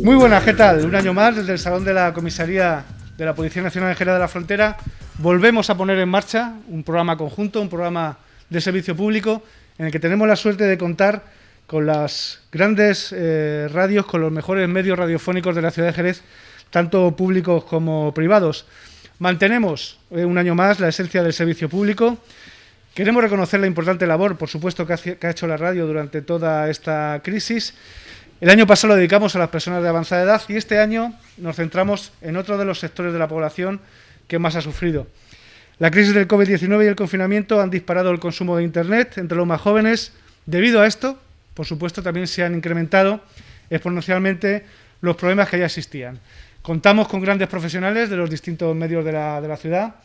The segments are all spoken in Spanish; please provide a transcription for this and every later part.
Muy buenas, ¿qué tal? Un año más desde el Salón de la Comisaría de la Policía Nacional en Jerez de la Frontera. Volvemos a poner en marcha un programa conjunto, un programa de servicio público en el que tenemos la suerte de contar con las grandes radios, con los mejores medios radiofónicos de la ciudad de Jerez, tanto públicos como privados. Mantenemos un año más la esencia del servicio público. Queremos reconocer la importante labor, por supuesto, que ha hecho la radio durante toda esta crisis. El año pasado lo dedicamos a las personas de avanzada edad y este año nos centramos en otro de los sectores de la población que más ha sufrido. La crisis del COVID-19 y el confinamiento han disparado el consumo de Internet entre los más jóvenes. Debido a esto, por supuesto, también se han incrementado exponencialmente los problemas que ya existían. Contamos con grandes profesionales de los distintos medios de la ciudad.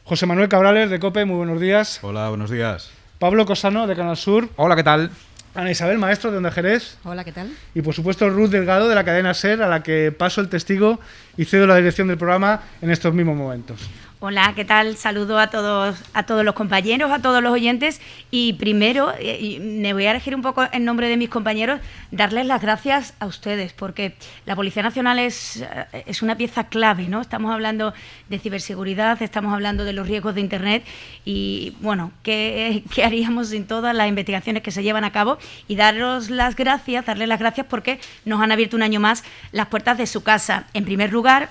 José Manuel Cabrales, de COPE, muy buenos días. Hola, buenos días. Pablo Cosano, de Canal Sur. Hola, ¿qué tal? Ana Isabel Maestro, de Onda Jerez. Hola, ¿qué tal? Y por supuesto Ruth Delgado, de la cadena SER, a la que paso el testigo y cedo la dirección del programa en estos mismos momentos. Hola, ¿qué tal? Saludo a todos los compañeros, a todos los oyentes y primero, me voy a elegir un poco en nombre de mis compañeros, darles las gracias a ustedes porque la Policía Nacional es una pieza clave, ¿no? Estamos hablando de ciberseguridad, estamos hablando de los riesgos de Internet y, bueno, ¿qué haríamos sin todas las investigaciones que se llevan a cabo? Y darles las gracias porque nos han abierto un año más las puertas de su casa. En primer lugar,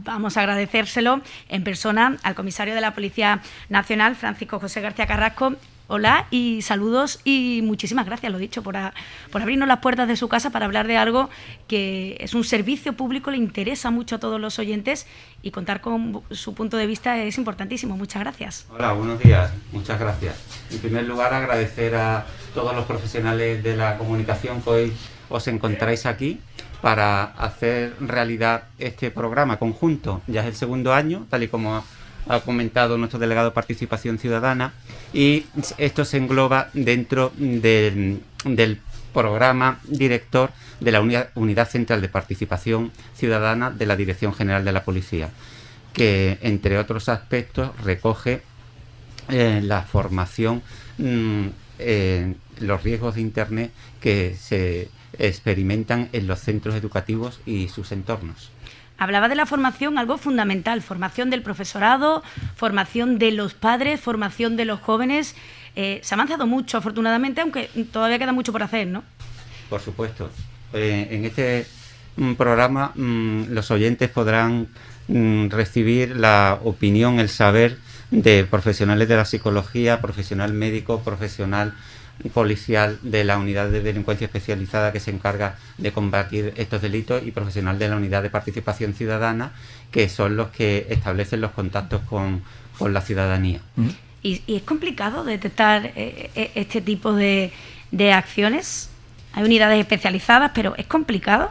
vamos a agradecérselo en persona al comisario de la Policía Nacional, Francisco José García Carrasco. Hola y saludos y muchísimas gracias, lo dicho, por abrirnos las puertas de su casa para hablar de algo que es un servicio público, le interesa mucho a todos los oyentes y contar con su punto de vista es importantísimo. Muchas gracias. Hola, buenos días. Muchas gracias. En primer lugar, agradecer a todos los profesionales de la comunicación que hoy os encontráis aquí para hacer realidad este programa conjunto. Ya es el segundo año, tal y como ha comentado nuestro delegado de Participación Ciudadana, y esto se engloba dentro del programa director de la Unidad Central de Participación Ciudadana de la Dirección General de la Policía, que entre otros aspectos recoge la formación los riesgos de Internet que se experimentan en los centros educativos y sus entornos. Hablaba de la formación, algo fundamental, formación del profesorado, formación de los padres, formación de los jóvenes. Se ha avanzado mucho, afortunadamente, aunque todavía queda mucho por hacer, ¿no? Por supuesto. En este programa los oyentes podrán recibir la opinión, el saber de profesionales de la psicología, profesional médico, profesional policial de la unidad de delincuencia especializada que se encarga de combatir estos delitos y profesional de la unidad de participación ciudadana, que son los que establecen los contactos con la ciudadanía. ¿Y es complicado detectar este tipo de acciones? Hay unidades especializadas, pero ¿es complicado?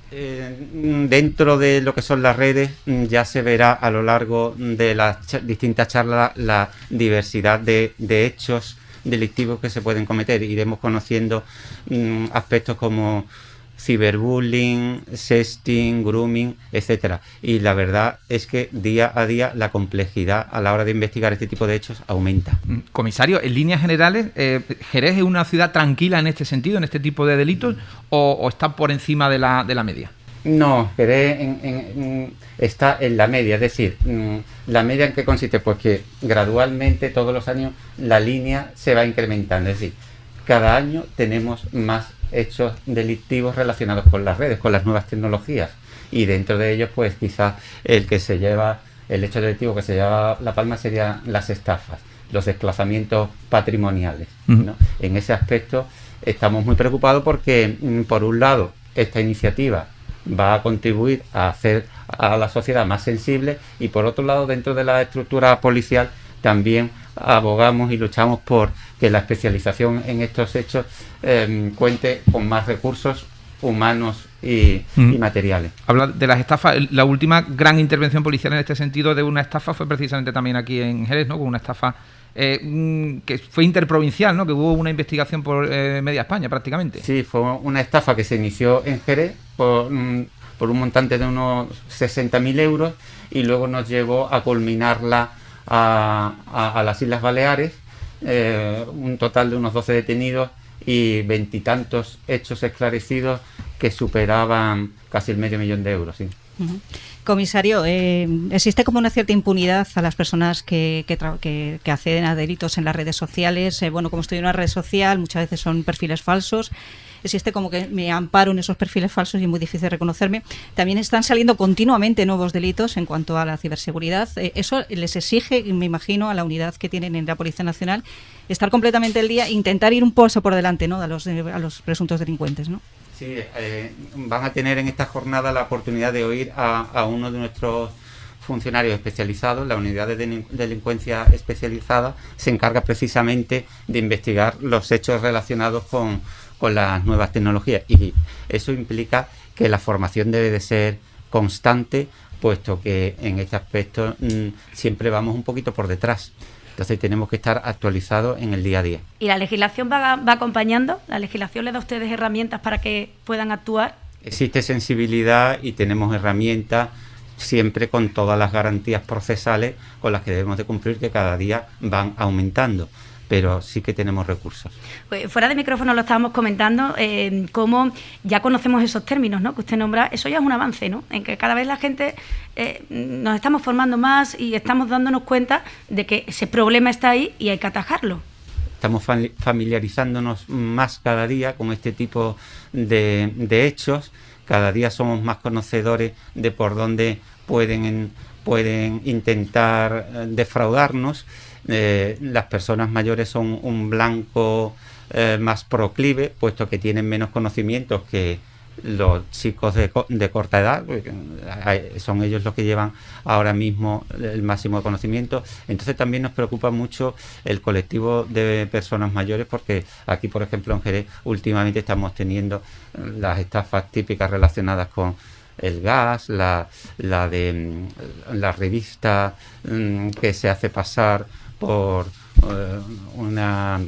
Dentro de lo que son las redes ya se verá a lo largo de las distintas charlas la diversidad de hechos delictivos que se pueden cometer. Iremos conociendo aspectos como ciberbullying, sexting, grooming, etcétera. Y la verdad es que día a día la complejidad a la hora de investigar este tipo de hechos aumenta. Comisario, en líneas generales, ¿Jerez es una ciudad tranquila en este sentido, en este tipo de delitos, o está por encima de la media? No, Jerez está en la media, es decir, ¿la media en qué consiste? Pues que gradualmente todos los años la línea se va incrementando, es decir, cada año tenemos más hechos delictivos relacionados con las redes, con las nuevas tecnologías, y dentro de ellos pues quizás el hecho delictivo que se lleva la palma serían las estafas, los desplazamientos patrimoniales, ¿no? En ese aspecto estamos muy preocupados porque, por un lado, esta iniciativa va a contribuir a hacer a la sociedad más sensible y, por otro lado, dentro de la estructura policial también abogamos y luchamos por que la especialización en estos hechos cuente con más recursos humanos y materiales. Habla de las estafas. La última gran intervención policial en este sentido de una estafa fue precisamente también aquí en Jerez, ¿no? Con una estafa que fue interprovincial, ¿no? Que hubo una investigación por media España prácticamente. Sí, fue una estafa que se inició en Jerez por un montante de unos 60.000 euros y luego nos llevó a culminarla a las Islas Baleares, un total de unos 12 detenidos y 20 y tantos hechos esclarecidos que superaban casi el medio millón de euros, sí. Comisario, existe como una cierta impunidad a las personas que acceden a delitos en las redes sociales. Bueno, como estoy en una red social, muchas veces son perfiles falsos. Existe como que me amparo en esos perfiles falsos y es muy difícil reconocerme. También están saliendo continuamente nuevos delitos en cuanto a la ciberseguridad. Eso les exige, me imagino, a la unidad que tienen en la Policía Nacional, estar completamente al día e intentar ir un paso por delante, ¿no?, a los presuntos delincuentes, ¿no? Sí, van a tener en esta jornada la oportunidad de oír a uno de nuestros funcionarios especializados. La unidad de delincuencia especializada se encarga precisamente de investigar los hechos relacionados con las nuevas tecnologías, y eso implica que la formación debe de ser constante, puesto que en este aspecto siempre vamos un poquito por detrás. Entonces tenemos que estar actualizados en el día a día. ¿Y la legislación va acompañando? ¿La legislación les da a ustedes herramientas para que puedan actuar? Existe sensibilidad y tenemos herramientas, siempre con todas las garantías procesales con las que debemos de cumplir, que cada día van aumentando, pero sí que tenemos recursos. Pues fuera de micrófono lo estábamos comentando, cómo ya conocemos esos términos, ¿no?, que usted nombra. Eso ya es un avance, ¿no?, en que cada vez la gente nos estamos formando más y estamos dándonos cuenta de que ese problema está ahí y hay que atajarlo. Estamos familiarizándonos más cada día con este tipo de hechos. Cada día somos más conocedores de por dónde pueden intentar defraudarnos. Las personas mayores son un blanco más proclive, puesto que tienen menos conocimientos que los chicos de corta edad. Son ellos los que llevan ahora mismo el máximo de conocimiento. Entonces también nos preocupa mucho el colectivo de personas mayores, porque aquí, por ejemplo, en Jerez últimamente estamos teniendo las estafas típicas relacionadas con el gas, la de la revista que se hace pasar por una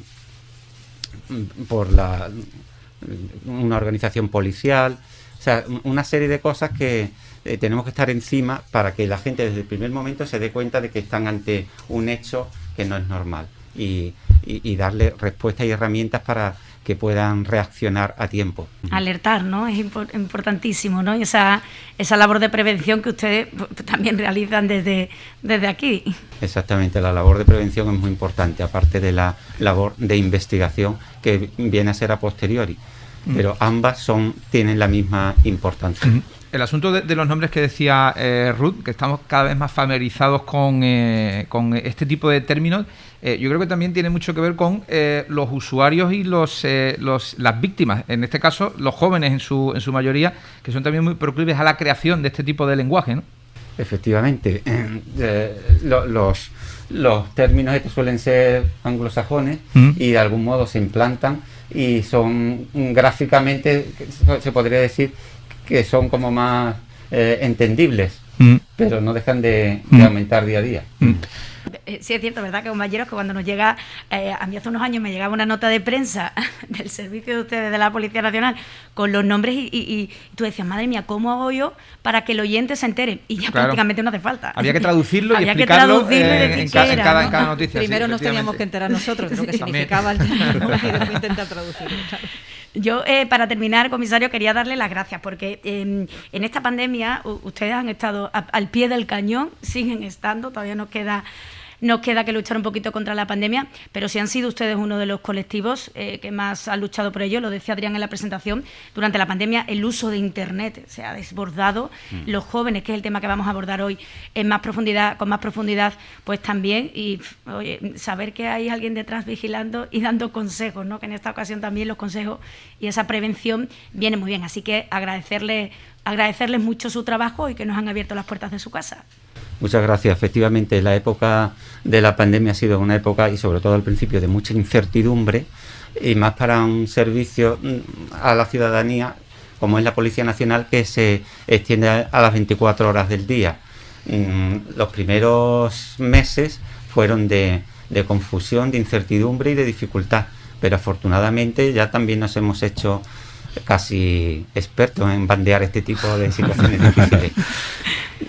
organización policial. O sea, una serie de cosas que tenemos que estar encima para que la gente desde el primer momento se dé cuenta de que están ante un hecho que no es normal, y darle respuestas y herramientas para que puedan reaccionar a tiempo. Alertar, ¿no? Es importantísimo, ¿no? Y esa labor de prevención que ustedes también realizan desde aquí. Exactamente, la labor de prevención es muy importante, aparte de la labor de investigación que viene a ser a posteriori, pero ambas tienen la misma importancia. El asunto de los nombres que decía Ruth, que estamos cada vez más familiarizados con este tipo de términos, yo creo que también tiene mucho que ver con los usuarios y las víctimas, en este caso los jóvenes en su mayoría, que son también muy proclives a la creación de este tipo de lenguaje, ¿no? Efectivamente, los términos estos suelen ser anglosajones y de algún modo se implantan y son gráficamente, se podría decir que son como más entendibles, pero no dejan de aumentar día a día. Sí, es cierto, ¿verdad?, que compañeros, que cuando nos llega, a mí hace unos años me llegaba una nota de prensa del servicio de ustedes de la Policía Nacional con los nombres y tú decías, madre mía, ¿cómo hago yo para que el oyente se entere? Y ya prácticamente no hace falta. Había que traducirlo y explicarlo en cada noticia. Primero nos teníamos que enterar nosotros de lo que significaba el término y después intentar traducirlo. Claro. Yo, para terminar, comisario, quería darle las gracias porque en esta pandemia ustedes han estado al pie del cañón, siguen estando, todavía nos queda que luchar un poquito contra la pandemia, pero sí han sido ustedes uno de los colectivos que más han luchado por ello. Lo decía Adrián en la presentación, durante la pandemia el uso de Internet se ha desbordado. Los jóvenes, que es el tema que vamos a abordar hoy con más profundidad, pues también, y oye, saber que hay alguien detrás vigilando y dando consejos, ¿no?, que en esta ocasión también los consejos y esa prevención viene muy bien. Así que agradecerles mucho su trabajo y que nos han abierto las puertas de su casa. Muchas gracias. Efectivamente, la época de la pandemia ha sido una época, y sobre todo al principio, de mucha incertidumbre, y más para un servicio a la ciudadanía como es la Policía Nacional, que se extiende a las 24 horas del día. Los primeros meses fueron de confusión, de incertidumbre y de dificultad, pero afortunadamente ya también nos hemos hecho casi expertos en bandear este tipo de situaciones difíciles.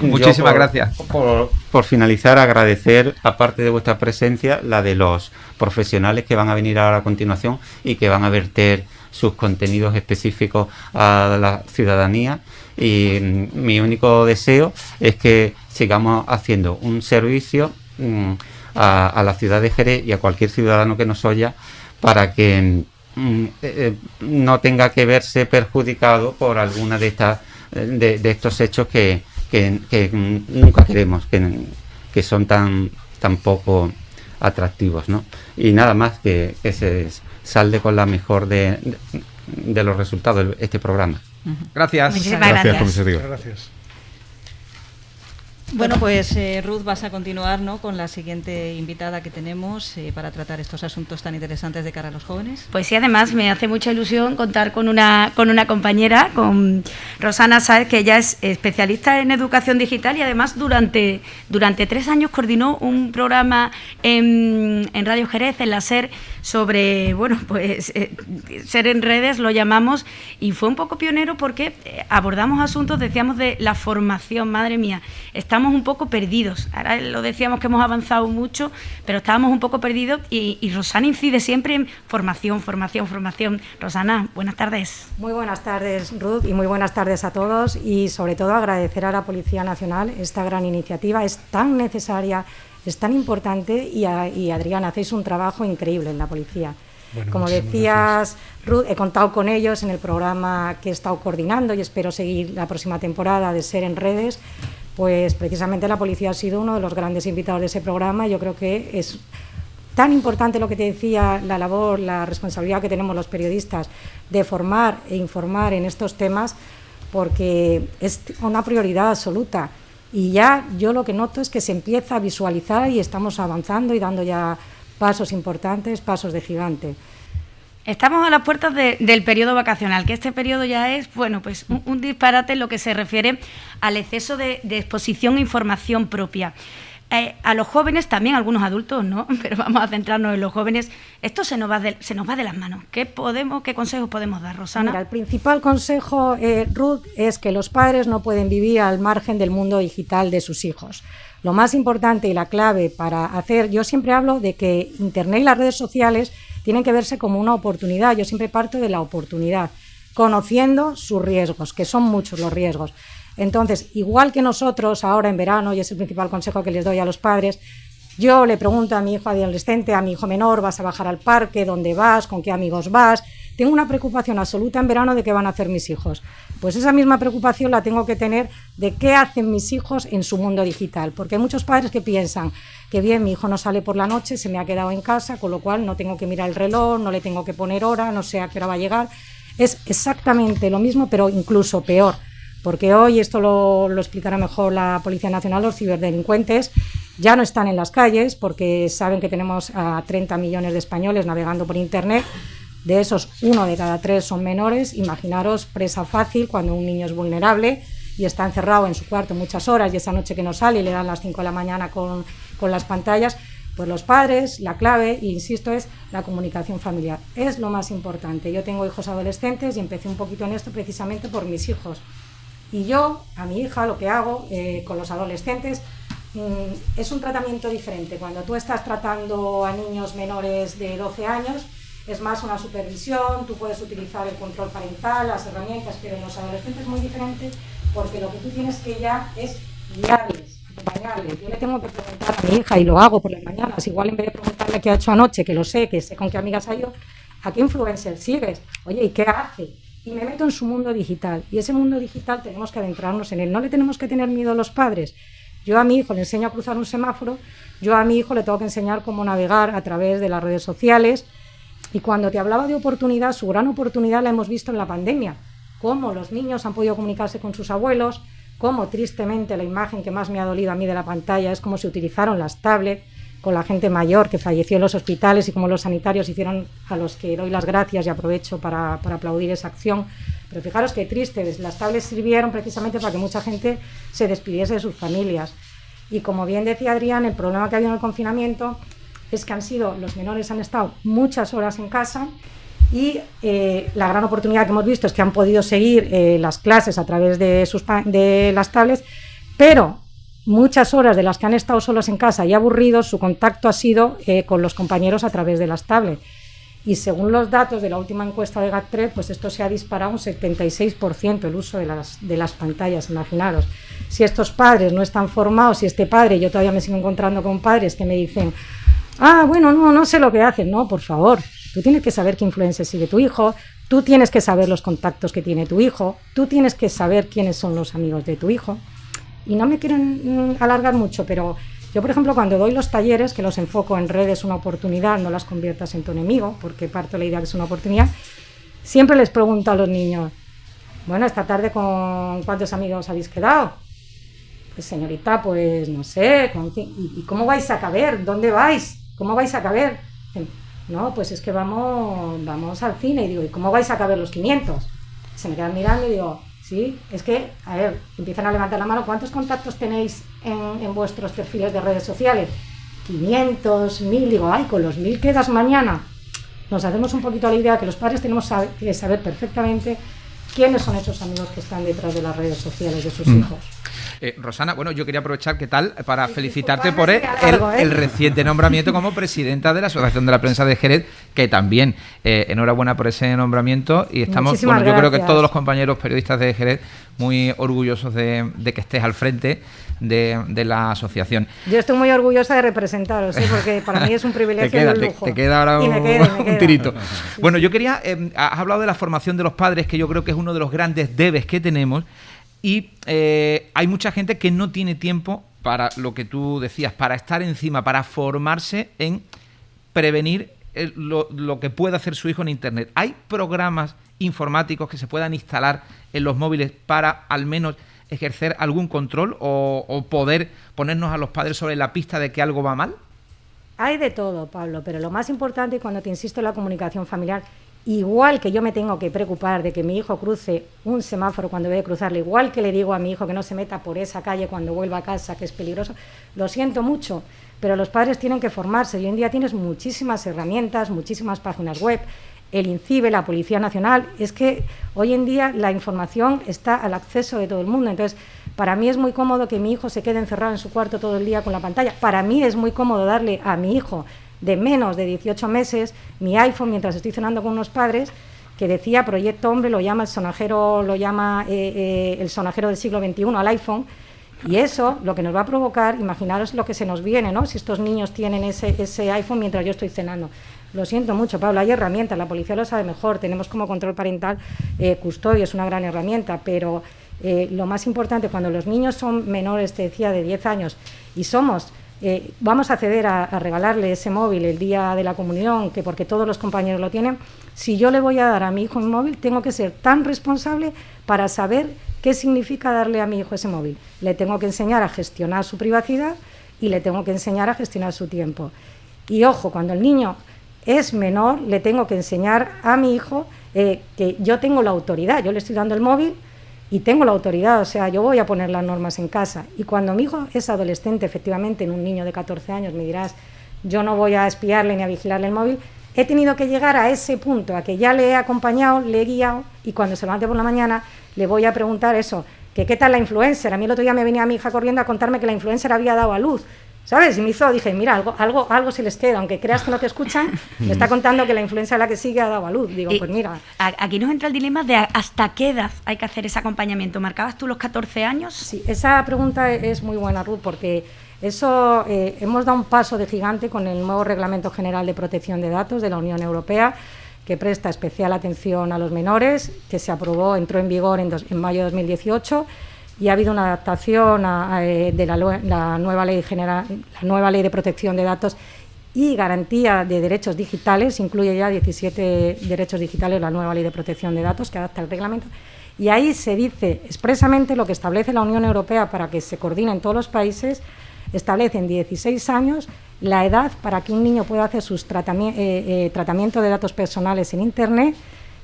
Muchísimas gracias. Por finalizar, agradecer, aparte de vuestra presencia, la de los profesionales que van a venir ahora a continuación y que van a verter sus contenidos específicos a la ciudadanía, y mi único deseo es que sigamos haciendo un servicio a la ciudad de Jerez y a cualquier ciudadano que nos oya, para que no tenga que verse perjudicado por alguna de estos hechos que nunca queremos, que son tan poco atractivos, ¿no? Y nada más, que se salde con la mejor de los resultados de este programa. Gracias. Muchísimas gracias. Comisario. Gracias. Bueno, pues Ruth, vas a continuar, ¿no?, con la siguiente invitada que tenemos para tratar estos asuntos tan interesantes de cara a los jóvenes. Pues sí, además me hace mucha ilusión contar con una compañera, con Rosana Sáez, que ella es especialista en educación digital y además durante 3 años coordinó un programa en Radio Jerez, en la SER, sobre, bueno, pues SER en redes lo llamamos, y fue un poco pionero porque abordamos asuntos, decíamos, de la formación. Madre mía, estamos un poco perdidos. Ahora lo decíamos que hemos avanzado mucho, pero estábamos un poco perdidos, y Rosana incide siempre en formación. Rosana, buenas tardes. Muy buenas tardes, Ruth, y muy buenas tardes a todos, y sobre todo agradecer a la Policía Nacional esta gran iniciativa. Es tan necesaria, es tan importante, y Adrián, hacéis un trabajo increíble en la policía. Bueno, como decías, Ruth, he contado con ellos en el programa que he estado coordinando y espero seguir la próxima temporada de SER en redes. Pues precisamente la policía ha sido uno de los grandes invitados de ese programa. Yo creo que es tan importante lo que te decía, la labor, la responsabilidad que tenemos los periodistas de formar e informar en estos temas, porque es una prioridad absoluta. Y ya yo lo que noto es que se empieza a visualizar y estamos avanzando y dando ya pasos importantes, pasos de gigante. Estamos a las puertas del periodo vacacional, que este periodo ya es, bueno, pues un disparate en lo que se refiere al exceso de exposición e información propia. A los jóvenes, también a algunos adultos, ¿no? Pero vamos a centrarnos en los jóvenes. Esto se nos va de las manos. ¿Qué consejos podemos dar, Rosana? Mira, el principal consejo, Ruth, es que los padres no pueden vivir al margen del mundo digital de sus hijos. Lo más importante y la clave para hacer, yo siempre hablo de que Internet y las redes sociales tienen que verse como una oportunidad. Yo siempre parto de la oportunidad, conociendo sus riesgos, que son muchos los riesgos. Entonces, igual que nosotros ahora en verano, y es el principal consejo que les doy a los padres, yo le pregunto a mi hijo adolescente, a mi hijo menor, ¿vas a bajar al parque? ¿Dónde vas? ¿Con qué amigos vas? Tengo una preocupación absoluta en verano de qué van a hacer mis hijos. Pues esa misma preocupación la tengo que tener de qué hacen mis hijos en su mundo digital, porque hay muchos padres que piensan que bien, mi hijo no sale por la noche, se me ha quedado en casa, con lo cual no tengo que mirar el reloj, no le tengo que poner hora, no sé a qué hora va a llegar. Es exactamente lo mismo, pero incluso peor, porque hoy, esto lo explicará mejor la Policía Nacional, los ciberdelincuentes ya no están en las calles porque saben que tenemos a 30 millones de españoles navegando por Internet. De esos, 1 de cada 3 son menores. Imaginaros, presa fácil cuando un niño es vulnerable y está encerrado en su cuarto muchas horas, y esa noche que no sale y le dan las 5 de la mañana con las pantallas. Pues los padres, la clave, insisto, es la comunicación familiar. Es lo más importante. Yo tengo hijos adolescentes y empecé un poquito en esto precisamente por mis hijos. Y yo, a mi hija, lo que hago con los adolescentes es un tratamiento diferente. Cuando tú estás tratando a niños menores de 12 años, es más una supervisión, tú puedes utilizar el control parental, las herramientas, pero en los adolescentes es muy diferente, porque lo que tú tienes que ya es guiarles, acompañarles. Yo le tengo que preguntar a mi hija, y lo hago por las mañanas, igual en vez de preguntarle qué ha hecho anoche, que lo sé, que sé con qué amigas ha ido, ¿a qué influencer sigues? Oye, ¿y qué hace? Y me meto en su mundo digital, y ese mundo digital tenemos que adentrarnos en él. No le tenemos que tener miedo a los padres. Yo a mi hijo le enseño a cruzar un semáforo, yo a mi hijo le tengo que enseñar cómo navegar a través de las redes sociales. Y cuando te hablaba de oportunidad, su gran oportunidad la hemos visto en la pandemia, cómo los niños han podido comunicarse con sus abuelos, cómo tristemente la imagen que más me ha dolido a mí de la pantalla es cómo se utilizaron las tablets con la gente mayor que falleció en los hospitales, y cómo los sanitarios hicieron, a los que doy las gracias y aprovecho para aplaudir esa acción. Pero fijaros qué triste, las tablets sirvieron precisamente para que mucha gente se despidiese de sus familias. Y como bien decía Adrián, el problema que ha habido en el confinamiento es que los menores han estado muchas horas en casa, y la gran oportunidad que hemos visto es que han podido seguir las clases a través de las tablets, pero muchas horas de las que han estado solos en casa y aburridos, su contacto ha sido con los compañeros a través de las tablets. Y según los datos de la última encuesta de GAT3, pues esto se ha disparado un 76% el uso de las pantallas, imaginaros. Si estos padres no están formados, si este padre, yo todavía me sigo encontrando con padres que me dicen, bueno, no sé lo que hacen. No, por favor, tú tienes que saber qué influencia sigue tu hijo, tú tienes que saber los contactos que tiene tu hijo, tú tienes que saber quiénes son los amigos de tu hijo. Y no me quiero alargar mucho, pero yo, por ejemplo, cuando doy los talleres, que los enfoco en redes una oportunidad, no las conviertas en tu enemigo, porque parto de la idea que es una oportunidad, siempre les pregunto a los niños, bueno, esta tarde ¿con cuántos amigos habéis quedado? Pues señorita, pues no sé, ¿y cómo vais a caber? ¿Dónde vais? ¿Cómo vais a caber? No, pues es que vamos al cine. Y digo, ¿y cómo vais a caber los 500? Se me quedan mirando y digo, sí, es que, a ver, empiezan a levantar la mano. ¿Cuántos contactos tenéis en vuestros perfiles de redes sociales? 500, 1000. Digo, con los 1000 quedas mañana. Nos hacemos un poquito la idea que los padres tenemos que saber perfectamente quiénes son esos amigos que están detrás de las redes sociales de sus hijos. Rosana, bueno, yo quería aprovechar, ¿qué tal?, para felicitarte por el reciente nombramiento como presidenta de la Asociación de la Prensa de Jerez, que también enhorabuena por ese nombramiento, y estamos, yo creo que todos los compañeros periodistas de Jerez muy orgullosos de que estés al frente de la asociación. Yo estoy muy orgullosa de representaros, porque para mí es un privilegio y un lujo. Te queda ahora un tirito. Sí, bueno, yo quería, has hablado de la formación de los padres, que yo creo que es uno de los grandes debes que tenemos, y hay mucha gente que no tiene tiempo para lo que tú decías, para estar encima, para formarse en prevenir lo que puede hacer su hijo en Internet. ¿Hay programas informáticos que se puedan instalar en los móviles para al menos ejercer algún control o poder ponernos a los padres sobre la pista de que algo va mal? Hay de todo, Pablo, pero lo más importante, cuando te insisto en la comunicación familiar, igual que yo me tengo que preocupar de que mi hijo cruce un semáforo cuando debe cruzarlo, igual que le digo a mi hijo que no se meta por esa calle cuando vuelva a casa, que es peligroso, lo siento mucho, pero los padres tienen que formarse. Y hoy en día tienes muchísimas herramientas, muchísimas páginas web, el INCIBE, la Policía Nacional. Es que hoy en día la información está al acceso de todo el mundo. Entonces, para mí es muy cómodo que mi hijo se quede encerrado en su cuarto todo el día con la pantalla. Para mí es muy cómodo darle a mi hijo de menos de 18 meses mi iPhone mientras estoy cenando con unos padres, que decía Proyecto Hombre, lo llama el sonajero del siglo XXI al iPhone. Y eso, lo que nos va a provocar, imaginaros lo que se nos viene, ¿no?, si estos niños tienen ese iPhone mientras yo estoy cenando. Lo siento mucho, Pablo, hay herramientas, la policía lo sabe mejor, tenemos como control parental custodio, es una gran herramienta, pero lo más importante, cuando los niños son menores, te decía, de 10 años, y vamos a acceder a regalarle ese móvil el día de la comunión, que porque todos los compañeros lo tienen, si yo le voy a dar a mi hijo un móvil, tengo que ser tan responsable para saber qué significa darle a mi hijo ese móvil. Le tengo que enseñar a gestionar su privacidad y le tengo que enseñar a gestionar su tiempo. Y ojo, cuando el niño es menor, le tengo que enseñar a mi hijo que yo tengo la autoridad, yo le estoy dando el móvil y tengo la autoridad, o sea, yo voy a poner las normas en casa. Y cuando mi hijo es adolescente, efectivamente, en un niño de 14 años, me dirás, yo no voy a espiarle ni a vigilarle el móvil, he tenido que llegar a ese punto, a que ya le he acompañado, le he guiado, y cuando se levante por la mañana le voy a preguntar eso, que qué tal la influencer. A mí el otro día me venía mi hija corriendo a contarme que la influencer había dado a luz, ¿sabes? Y dije, mira, algo se les queda, aunque creas que no te escuchan, me está contando que la influencer la que sigue ha dado a luz. Digo, pues mira. Aquí nos entra el dilema de hasta qué edad hay que hacer ese acompañamiento. ¿Marcabas tú los 14 años? Sí, esa pregunta es muy buena, Ruth, porque eso hemos dado un paso de gigante con el nuevo Reglamento General de Protección de Datos de la Unión Europea, que presta especial atención a los menores, que se aprobó, entró en vigor en mayo de 2018, y ha habido una adaptación de la nueva ley de protección de datos y garantía de derechos digitales. Incluye ya 17 derechos digitales la nueva ley de protección de datos, que adapta el reglamento, y ahí se dice expresamente lo que establece la Unión Europea para que se coordine en todos los países. Establece en 16 años la edad para que un niño pueda hacer sus tratamiento de datos personales en Internet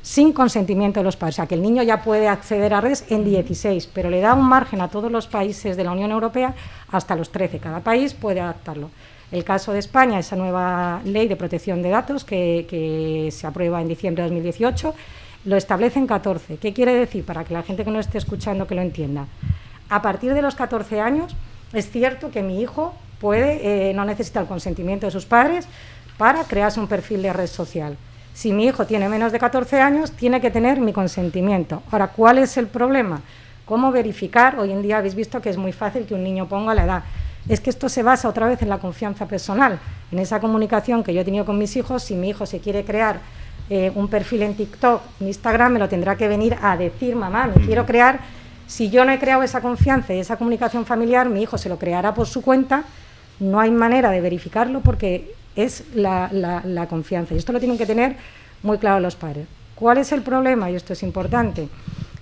sin consentimiento de los padres. O sea, que el niño ya puede acceder a redes en 16, pero le da un margen a todos los países de la Unión Europea hasta los 13. Cada país puede adaptarlo. El caso de España, esa nueva ley de protección de datos que se aprueba en diciembre de 2018, lo establece en 14. ¿Qué quiere decir? Para que la gente que no esté escuchando que lo entienda. A partir de los 14 años, es cierto que mi hijo no necesita el consentimiento de sus padres para crearse un perfil de red social. Si mi hijo tiene menos de 14 años, tiene que tener mi consentimiento. Ahora, ¿cuál es el problema? ¿Cómo verificar? Hoy en día habéis visto que es muy fácil que un niño ponga la edad. Es que esto se basa otra vez en la confianza personal, en esa comunicación que yo he tenido con mis hijos. Si mi hijo se quiere crear un perfil en TikTok, en Instagram, me lo tendrá que venir a decir, mamá, me quiero crear. Si yo no he creado esa confianza y esa comunicación familiar, mi hijo se lo creará por su cuenta. No hay manera de verificarlo porque es la confianza. Y esto lo tienen que tener muy claro los padres. ¿Cuál es el problema? Y esto es importante.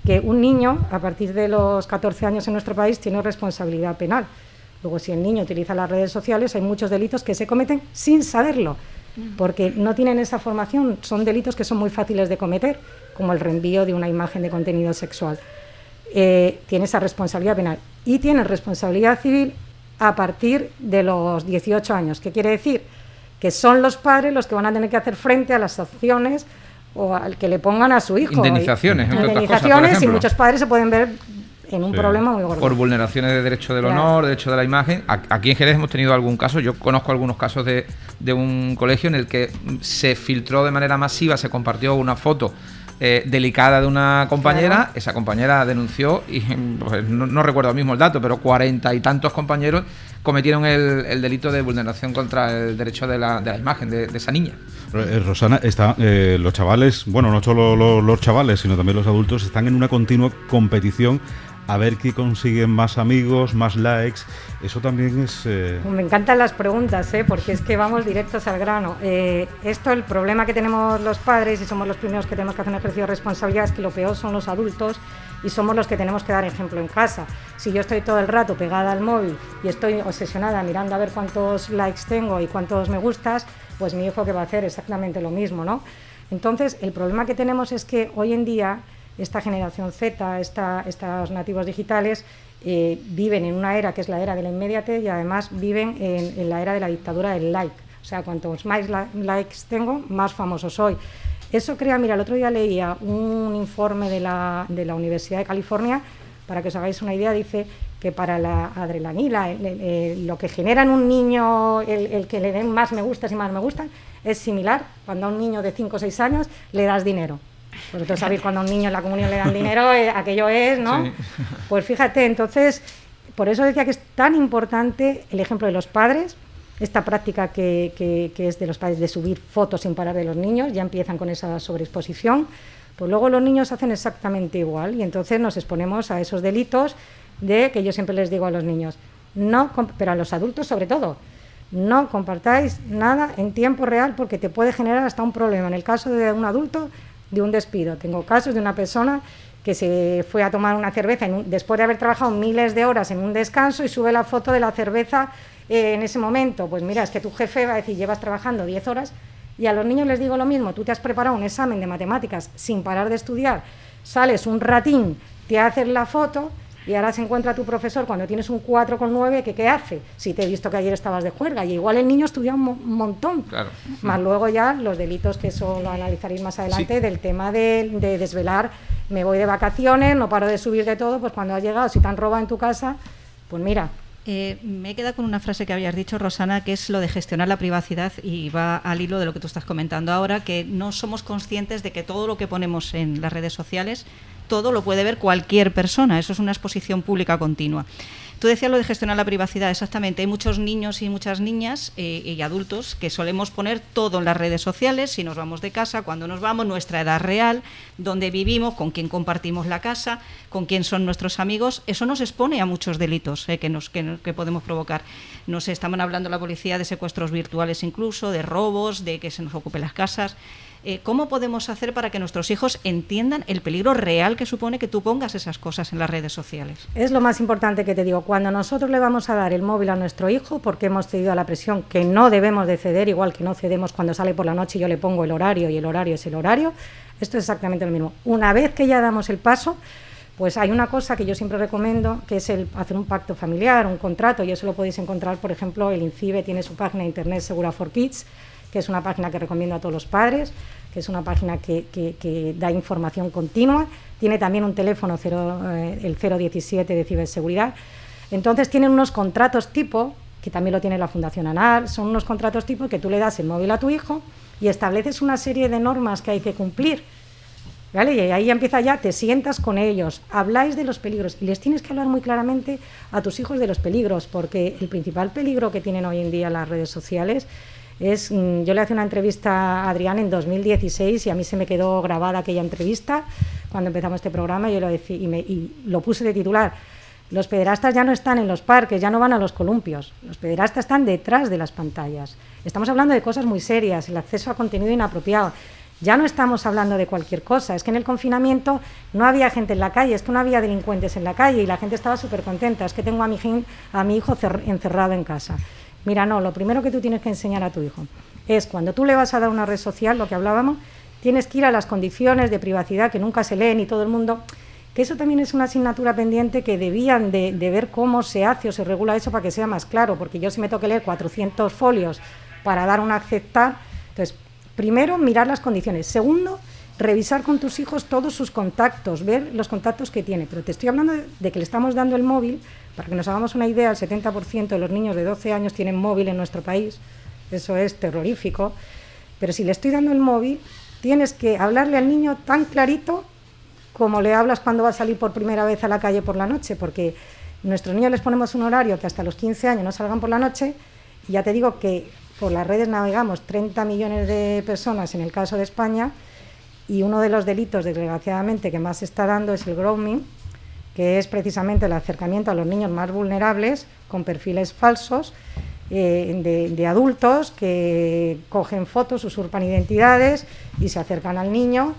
Que un niño, a partir de los 14 años en nuestro país, tiene responsabilidad penal. Luego, si el niño utiliza las redes sociales, hay muchos delitos que se cometen sin saberlo, porque no tienen esa formación. Son delitos que son muy fáciles de cometer, como el reenvío de una imagen de contenido sexual. Tiene esa responsabilidad penal. Y tiene responsabilidad civil a partir de los 18 años. ¿Qué quiere decir? Que son los padres los que van a tener que hacer frente a las sanciones o al que le pongan a su hijo. Indemnizaciones, y muchos padres se pueden ver en un problema muy gordo. Por vulneraciones de derecho del honor, derecho de la imagen. Aquí en Jerez hemos tenido algún caso, yo conozco algunos casos de un colegio en el que se filtró de manera masiva, se compartió una foto delicada de una compañera, esa compañera denunció y pues, no recuerdo mismo el dato, pero 40 y tantos compañeros cometieron el delito de vulneración contra el derecho de la imagen de esa niña. Rosana, los chavales, bueno, no solo los chavales, sino también los adultos, están en una continua competición a ver quién consigue más amigos, más likes. Eso también es... Me encantan las preguntas, porque es que vamos directos al grano. El problema que tenemos los padres, y somos los primeros que tenemos que hacer un ejercicio de responsabilidad, es que lo peor son los adultos y somos los que tenemos que dar ejemplo en casa. Si yo estoy todo el rato pegada al móvil y estoy obsesionada mirando a ver cuántos likes tengo y cuántos me gustas, pues mi hijo, ¿qué va a hacer? Exactamente lo mismo, ¿no? Entonces, el problema que tenemos es que hoy en día esta generación Z, estos nativos digitales, viven en una era que es la era de la inmediatez y además viven en la era de la dictadura del like. O sea, cuantos más likes tengo, más famoso soy. Eso crea, mira, el otro día leía un informe de la Universidad de California, para que os hagáis una idea, dice que para la adrenalina, lo que genera en un niño el que le den más me gustas y más me gustan, es similar cuando a un niño de 5 o 6 años le das dinero. Vosotros sabéis cuando a un niño en la comunión le dan dinero, aquello es, ¿no? Sí. Pues fíjate, entonces, por eso decía que es tan importante el ejemplo de los padres, esta práctica que es de los padres de subir fotos sin parar de los niños, ya empiezan con esa sobreexposición, pues luego los niños hacen exactamente igual y entonces nos exponemos a esos delitos de que yo siempre les digo a los niños, no, pero a los adultos sobre todo, no compartáis nada en tiempo real porque te puede generar hasta un problema. En el caso de un adulto, de un despido. Tengo casos de una persona que se fue a tomar una cerveza después de haber trabajado miles de horas en un descanso y sube la foto de la cerveza en ese momento. Pues mira, es que tu jefe va a decir, llevas trabajando 10 horas y a los niños les digo lo mismo, tú te has preparado un examen de matemáticas sin parar de estudiar, sales un ratín, te haces la foto y ahora se encuentra tu profesor cuando tienes un 4,9, que ¿qué hace? Si te he visto que ayer estabas de juerga, y igual el niño estudia un montón. Claro. Más luego ya los delitos, que eso lo analizaréis más adelante, sí, del tema de desvelar, me voy de vacaciones, no paro de subir de todo, pues cuando has llegado, si te han robado en tu casa, pues mira. Me he quedado con una frase que habías dicho, Rosana, que es lo de gestionar la privacidad y va al hilo de lo que tú estás comentando ahora, que no somos conscientes de que todo lo que ponemos en las redes sociales, todo lo puede ver cualquier persona, eso es una exposición pública continua. Tú decías lo de gestionar la privacidad, exactamente. Hay muchos niños y muchas niñas y adultos que solemos poner todo en las redes sociales, si nos vamos de casa, cuando nos vamos, nuestra edad real, dónde vivimos, con quién compartimos la casa, con quién son nuestros amigos. Eso nos expone a muchos delitos que podemos provocar. Nos estaban hablando la policía de secuestros virtuales incluso, de robos, de que se nos ocupen las casas. ¿Cómo podemos hacer para que nuestros hijos entiendan el peligro real que supone que tú pongas esas cosas en las redes sociales? Es lo más importante que te digo. Cuando nosotros le vamos a dar el móvil a nuestro hijo, porque hemos cedido a la presión, que no debemos de ceder, igual que no cedemos cuando sale por la noche y yo le pongo el horario y el horario es el horario, esto es exactamente lo mismo. Una vez que ya damos el paso, pues hay una cosa que yo siempre recomiendo, que es el hacer un pacto familiar, un contrato, y eso lo podéis encontrar, por ejemplo, el INCIBE tiene su página de internet Segura for Kids, que es una página que recomiendo a todos los padres, que es una página que da información continua, tiene también un teléfono, el 017 de ciberseguridad. Entonces tienen unos contratos tipo que también lo tiene la Fundación ANAR, son unos contratos tipo que tú le das el móvil a tu hijo y estableces una serie de normas que hay que cumplir, ¿vale? Y ahí empieza ya, te sientas con ellos, habláis de los peligros y les tienes que hablar muy claramente a tus hijos de los peligros, porque el principal peligro que tienen hoy en día las redes sociales es, yo le hacía una entrevista a Adrián en 2016 y a mí se me quedó grabada aquella entrevista cuando empezamos este programa, yo lo decía y lo puse de titular: los pederastas ya no están en los parques, ya no van a los columpios, los pederastas están detrás de las pantallas. Estamos hablando de cosas muy serias, el acceso a contenido inapropiado. Ya no estamos hablando de cualquier cosa, es que en el confinamiento no había gente en la calle, es que no había delincuentes en la calle y la gente estaba súper contenta, es que tengo a mi hijo encerrado en casa. Mira, no, lo primero que tú tienes que enseñar a tu hijo es, cuando tú le vas a dar una red social, lo que hablábamos, tienes que ir a las condiciones de privacidad que nunca se leen y todo el mundo, que eso también es una asignatura pendiente que debían de ver cómo se hace o se regula eso para que sea más claro, porque yo si me tengo que leer 400 folios para dar un aceptar, entonces, primero, mirar las condiciones. Segundo, revisar con tus hijos todos sus contactos, ver los contactos que tiene. Pero te estoy hablando de que le estamos dando el móvil, para que nos hagamos una idea, el 70% de los niños de 12 años tienen móvil en nuestro país, eso es terrorífico, pero si le estoy dando el móvil, tienes que hablarle al niño tan clarito como le hablas cuando va a salir por primera vez a la calle por la noche, porque nuestros niños les ponemos un horario que hasta los 15 años no salgan por la noche, y ya te digo que por las redes navegamos 30 millones de personas en el caso de España, y uno de los delitos, desgraciadamente, que más se está dando es el grooming, que es precisamente el acercamiento a los niños más vulnerables con perfiles falsos de adultos que cogen fotos, usurpan identidades y se acercan al niño,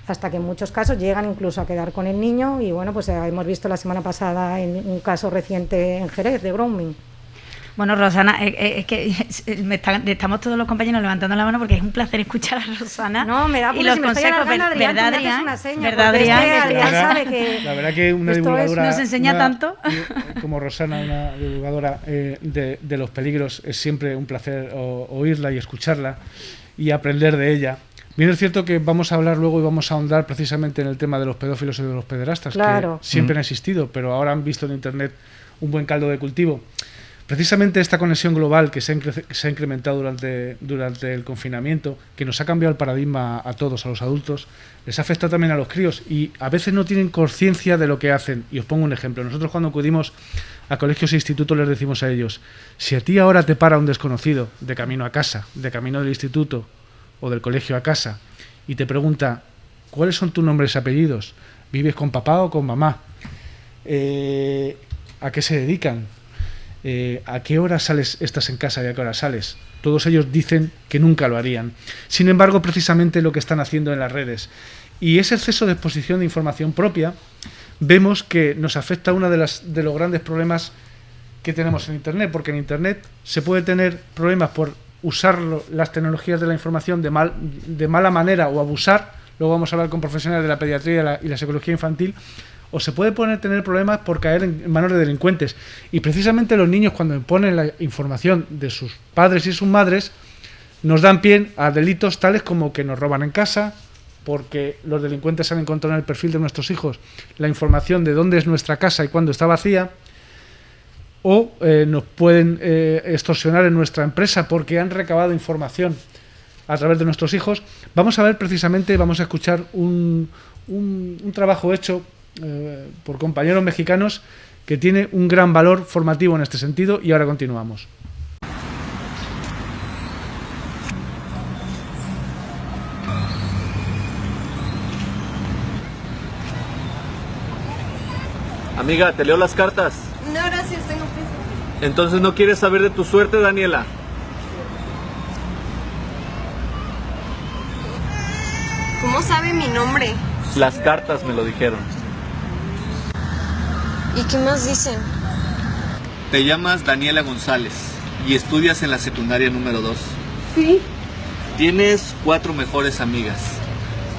hasta que en muchos casos llegan incluso a quedar con el niño. Y bueno, pues hemos visto la semana pasada en un caso reciente en Jerez de grooming. Bueno, Rosana, es que estamos todos los compañeros levantando la mano porque es un placer escuchar a Rosana. No, me da y los consejos, ¿verdad, Adrián? ¿Verdad, Adrián? Sabe que la verdad que una divulgadora nos enseña tanto. Como Rosana, una divulgadora de los peligros, es siempre un placer oírla y escucharla y aprender de ella. Bien, es cierto que vamos a hablar luego y vamos a ahondar precisamente en el tema de los pedófilos y de los pederastas, claro, que siempre han existido, pero ahora han visto en Internet un buen caldo de cultivo. Precisamente esta conexión global que se ha incrementado durante el confinamiento, que nos ha cambiado el paradigma a todos, a los adultos, les afecta también a los críos y a veces no tienen conciencia de lo que hacen. Y os pongo un ejemplo. Nosotros cuando acudimos a colegios e institutos les decimos a ellos: si a ti ahora te para un desconocido de camino a casa, de camino del instituto o del colegio a casa, y te pregunta ¿cuáles son tus nombres y apellidos? ¿Vives con papá o con mamá? ¿A qué se dedican? ¿A qué hora estás en casa y a qué hora sales? Todos ellos dicen que nunca lo harían. Sin embargo, precisamente lo que están haciendo en las redes. Y ese exceso de exposición de información propia, vemos que nos afecta uno de los grandes problemas que tenemos en Internet, porque en Internet se puede tener problemas por usar las tecnologías de la información de mala manera o abusar. Luego vamos a hablar con profesionales de la pediatría y la psicología infantil. O se puede tener problemas por caer en manos de delincuentes. Y precisamente los niños, cuando ponen la información de sus padres y sus madres, nos dan pie a delitos tales como que nos roban en casa, porque los delincuentes han encontrado en el perfil de nuestros hijos la información de dónde es nuestra casa y cuándo está vacía, o nos pueden extorsionar en nuestra empresa porque han recabado información a través de nuestros hijos. Vamos a ver precisamente, vamos a escuchar un trabajo hecho por compañeros mexicanos que tiene un gran valor formativo en este sentido, y ahora continuamos. Amiga, ¿te leo las cartas? No, gracias, tengo prisa. Entonces no quieres saber de tu suerte, Daniela. ¿Cómo sabe mi nombre? Las cartas me lo dijeron. ¿Y qué más dicen? Te llamas Daniela González y estudias en la secundaria número 2. Sí. Tienes 4 mejores amigas: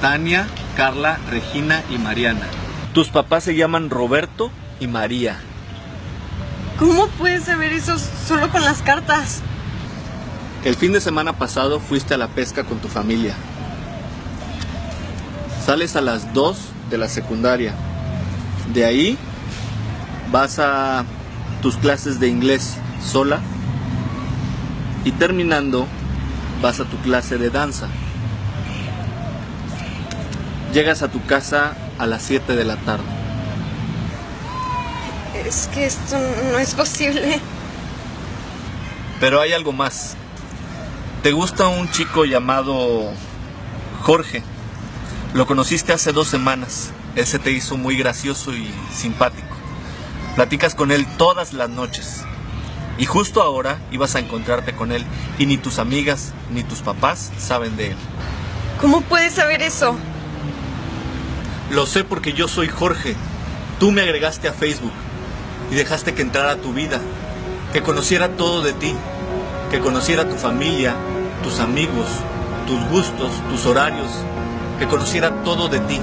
Tania, Carla, Regina y Mariana. Tus papás se llaman Roberto y María. ¿Cómo puedes saber eso solo con las cartas? El fin de semana pasado fuiste a la pesca con tu familia. Sales a las 2 de la secundaria. De ahí vas a tus clases de inglés sola y terminando vas a tu clase de danza. Llegas a tu casa a las 7 de la tarde. Es que esto no es posible. Pero hay algo más. Te gusta un chico llamado Jorge. Lo conociste hace 2 semanas. Él se te hizo muy gracioso y simpático. Platicas con él todas las noches. Y justo ahora ibas a encontrarte con él y ni tus amigas ni tus papás saben de él. ¿Cómo puedes saber eso? Lo sé porque yo soy Jorge. Tú me agregaste a Facebook y dejaste que entrara a tu vida, que conociera todo de ti, que conociera tu familia, tus amigos, tus gustos, tus horarios, que conociera todo de ti.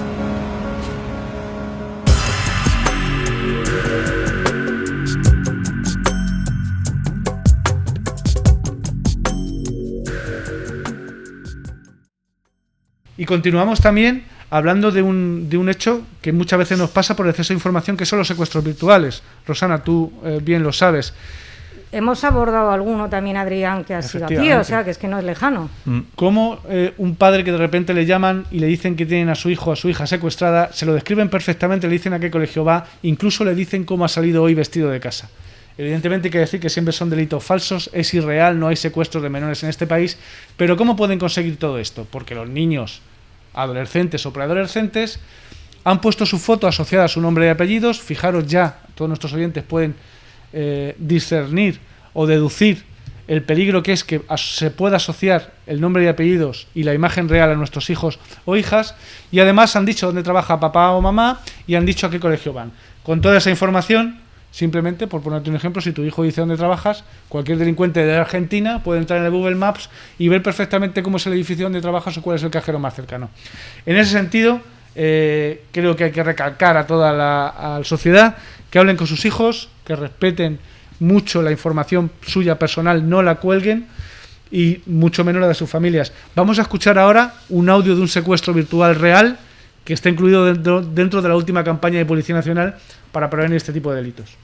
Y continuamos también hablando de un hecho que muchas veces nos pasa por exceso de información, que son los secuestros virtuales. Rosana, tú bien lo sabes. Hemos abordado alguno también, Adrián, que ha sido aquí, o sea, que es que no es lejano. ¿Cómo un padre que de repente le llaman y le dicen que tienen a su hijo o a su hija secuestrada, se lo describen perfectamente, le dicen a qué colegio va, incluso le dicen cómo ha salido hoy vestido de casa? Evidentemente hay que decir que siempre son delitos falsos, es irreal, no hay secuestros de menores en este país, pero ¿cómo pueden conseguir todo esto? Porque los niños, adolescentes o preadolescentes, han puesto su foto asociada a su nombre y apellidos. Fijaros ya, todos nuestros oyentes pueden discernir o deducir el peligro que es que se pueda asociar el nombre y apellidos y la imagen real a nuestros hijos o hijas, y además han dicho dónde trabaja papá o mamá y han dicho a qué colegio van. Con toda esa información, simplemente, por ponerte un ejemplo, si tu hijo dice dónde trabajas, cualquier delincuente de Argentina puede entrar en el Google Maps y ver perfectamente cómo es el edificio donde trabajas o cuál es el cajero más cercano. En ese sentido, creo que hay que recalcar a toda la sociedad que hablen con sus hijos, que respeten mucho la información suya personal, no la cuelguen, y mucho menos la de sus familias. Vamos a escuchar ahora un audio de un secuestro virtual real que está incluido dentro de la última campaña de Policía Nacional para prevenir este tipo de delitos.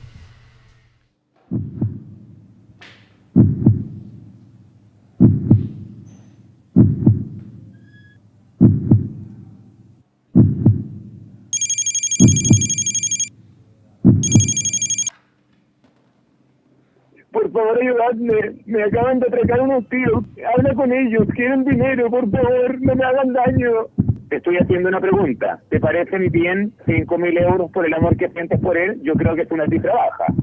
Por favor, ayudadme. Me acaban de atracar unos tíos. Habla con ellos. Quieren dinero, por favor. No me hagan daño. Te estoy haciendo una pregunta. ¿Te parecen bien 5.000 euros por el amor que sientes por él? Yo creo que es una cifra baja.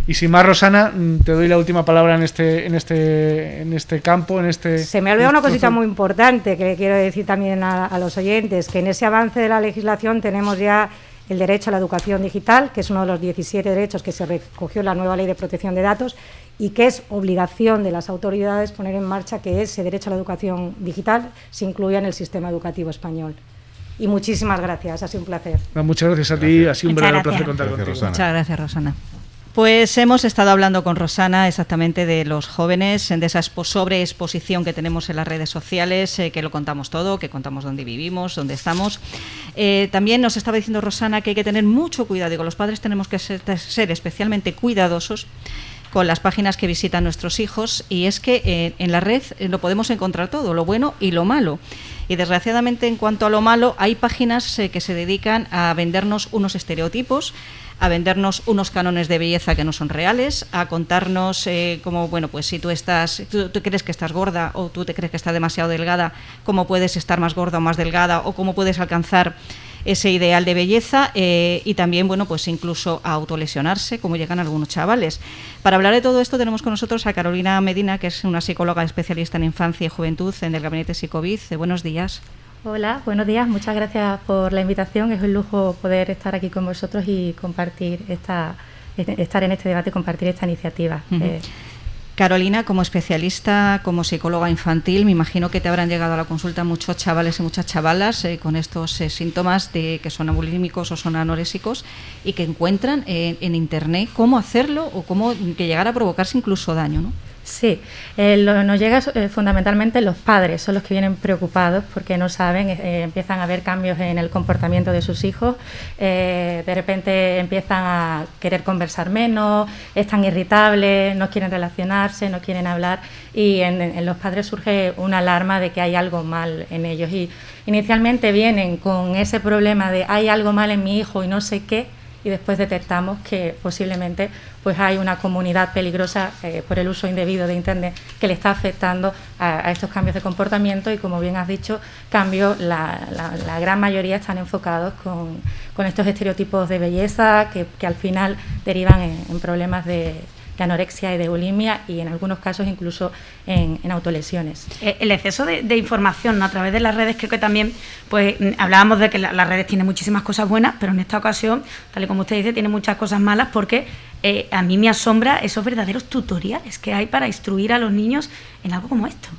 Y sin más, Rosana, te doy la última palabra en este campo, Se me ha olvidado una cosita muy importante que quiero decir también a los oyentes, que en ese avance de la legislación tenemos ya el derecho a la educación digital, que es uno de los 17 derechos que se recogió en la nueva Ley de Protección de Datos y que es obligación de las autoridades poner en marcha que ese derecho a la educación digital se incluya en el sistema educativo español. Y muchísimas gracias, ha sido un placer. Muchas gracias a ti, ha sido un verdadero placer contar contigo. Muchas gracias, Rosana. Pues hemos estado hablando con Rosana exactamente de los jóvenes, de esa sobreexposición que tenemos en las redes sociales, que lo contamos todo, que contamos dónde vivimos, dónde estamos. También nos estaba diciendo Rosana que hay que tener mucho cuidado y con los padres tenemos que ser especialmente cuidadosos con las páginas que visitan nuestros hijos, y es que en la red lo podemos encontrar todo, lo bueno y lo malo. Y desgraciadamente, en cuanto a lo malo, hay páginas que se dedican a vendernos unos estereotipos, a vendernos unos cánones de belleza que no son reales, a contarnos cómo, bueno, pues si tú crees que estás gorda o tú te crees que estás demasiado delgada, cómo puedes estar más gorda o más delgada, o cómo puedes alcanzar ese ideal de belleza, y también, bueno, pues incluso a autolesionarse, como llegan algunos chavales. Para hablar de todo esto tenemos con nosotros a Carolina Medina, que es una psicóloga especialista en infancia y juventud en el Gabinete Psicovid. Buenos días. Hola, buenos días. Muchas gracias por la invitación. Es un lujo poder estar aquí con vosotros y compartir estar en este debate y compartir esta iniciativa. Carolina, como especialista, como psicóloga infantil, me imagino que te habrán llegado a la consulta muchos chavales y muchas chavalas con estos síntomas de que son bulímicos o son anorésicos y que encuentran en Internet cómo hacerlo o cómo que llegar a provocarse incluso daño, ¿no? Sí, nos llega fundamentalmente los padres, son los que vienen preocupados porque no saben, empiezan a ver cambios en el comportamiento de sus hijos, de repente empiezan a querer conversar menos, están irritables, no quieren relacionarse, no quieren hablar y en los padres surge una alarma de que hay algo mal en ellos y inicialmente vienen con ese problema de hay algo mal en mi hijo y no sé qué, y después detectamos que posiblemente pues hay una comunidad peligrosa por el uso indebido de Internet que le está afectando a estos cambios de comportamiento y, como bien has dicho, cambios, la gran mayoría están enfocados con estos estereotipos de belleza que al final derivan en problemas de anorexia y de bulimia y en algunos casos incluso en autolesiones. El exceso de información, ¿no?, a través de las redes, creo que también pues hablábamos de que las redes tienen muchísimas cosas buenas, pero en esta ocasión, tal y como usted dice, tiene muchas cosas malas porque a mí me asombra esos verdaderos tutoriales que hay para instruir a los niños en algo como esto.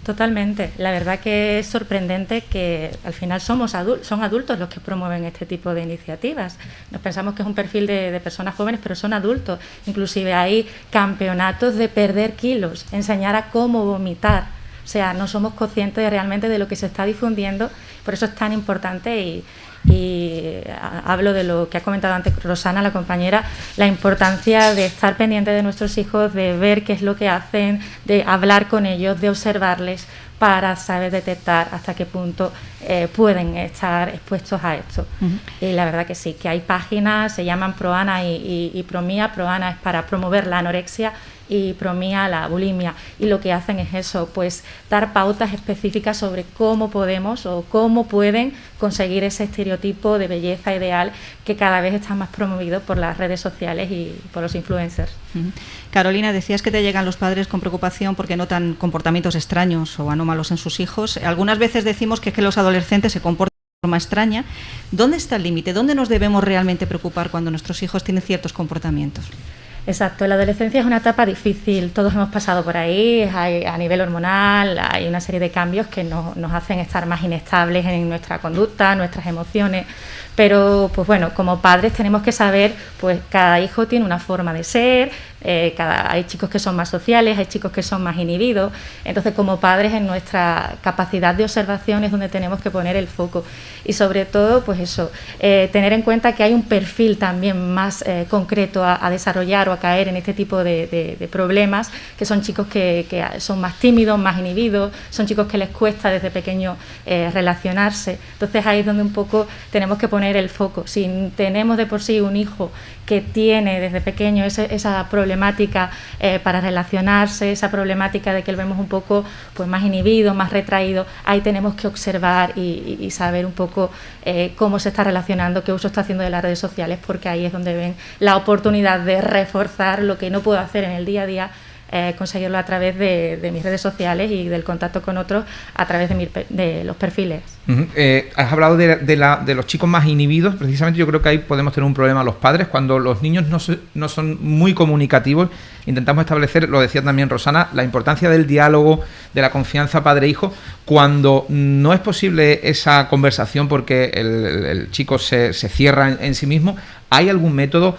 Totalmente. La verdad que es sorprendente que al final son adultos los que promueven este tipo de iniciativas. Nos pensamos que es un perfil de personas jóvenes, pero son adultos. Inclusive hay campeonatos de perder kilos, enseñar a cómo vomitar. O sea, no somos conscientes realmente de lo que se está difundiendo. Por eso es tan importante y hablo de lo que ha comentado antes Rosana, la compañera, la importancia de estar pendiente de nuestros hijos, de ver qué es lo que hacen, de hablar con ellos, de observarles para saber detectar hasta qué punto pueden estar expuestos a esto. Y la verdad que sí, que hay páginas, se llaman Proana y Promía. Proana es para promover la anorexia y Promía la bulimia, y lo que hacen es eso, pues dar pautas específicas sobre cómo podemos o cómo pueden conseguir ese estereotipo de belleza ideal que cada vez está más promovido por las redes sociales y por los influencers. Carolina, decías que te llegan los padres con preocupación porque notan comportamientos extraños o anómalos en sus hijos. Algunas veces decimos que es que los adolescentes se comportan de forma extraña. ¿Dónde está el límite? ¿Dónde nos debemos realmente preocupar cuando nuestros hijos tienen ciertos comportamientos? Exacto, la adolescencia es una etapa difícil, todos hemos pasado por ahí, a nivel hormonal hay una serie de cambios que nos hacen estar más inestables en nuestra conducta, nuestras emociones, pero pues bueno, como padres tenemos que saber, pues cada hijo tiene una forma de ser, hay chicos que son más sociales, hay chicos que son más inhibidos, entonces como padres en nuestra capacidad de observación es donde tenemos que poner el foco y sobre todo pues eso, tener en cuenta que hay un perfil también más concreto a desarrollar o a caer en este tipo de problemas, que son chicos que son más tímidos, más inhibidos, son chicos que les cuesta desde pequeño relacionarse, entonces ahí es donde un poco tenemos que poner el foco. Si tenemos de por sí un hijo que tiene desde pequeño esa problemática para relacionarse, esa problemática de que lo vemos un poco pues más inhibido, más retraído, ahí tenemos que observar y saber un poco cómo se está relacionando, qué uso está haciendo de las redes sociales, porque ahí es donde ven la oportunidad de reforzar lo que no puedo hacer en el día a día, conseguirlo a través de mis redes sociales y del contacto con otros a través de los perfiles. Has hablado de los chicos más inhibidos. Precisamente yo creo que ahí podemos tener un problema los padres cuando los niños no son muy comunicativos. Intentamos establecer, lo decía también Rosana, la importancia del diálogo, de la confianza padre-hijo, cuando no es posible esa conversación porque el chico se cierra en sí mismo. ¿Hay algún método?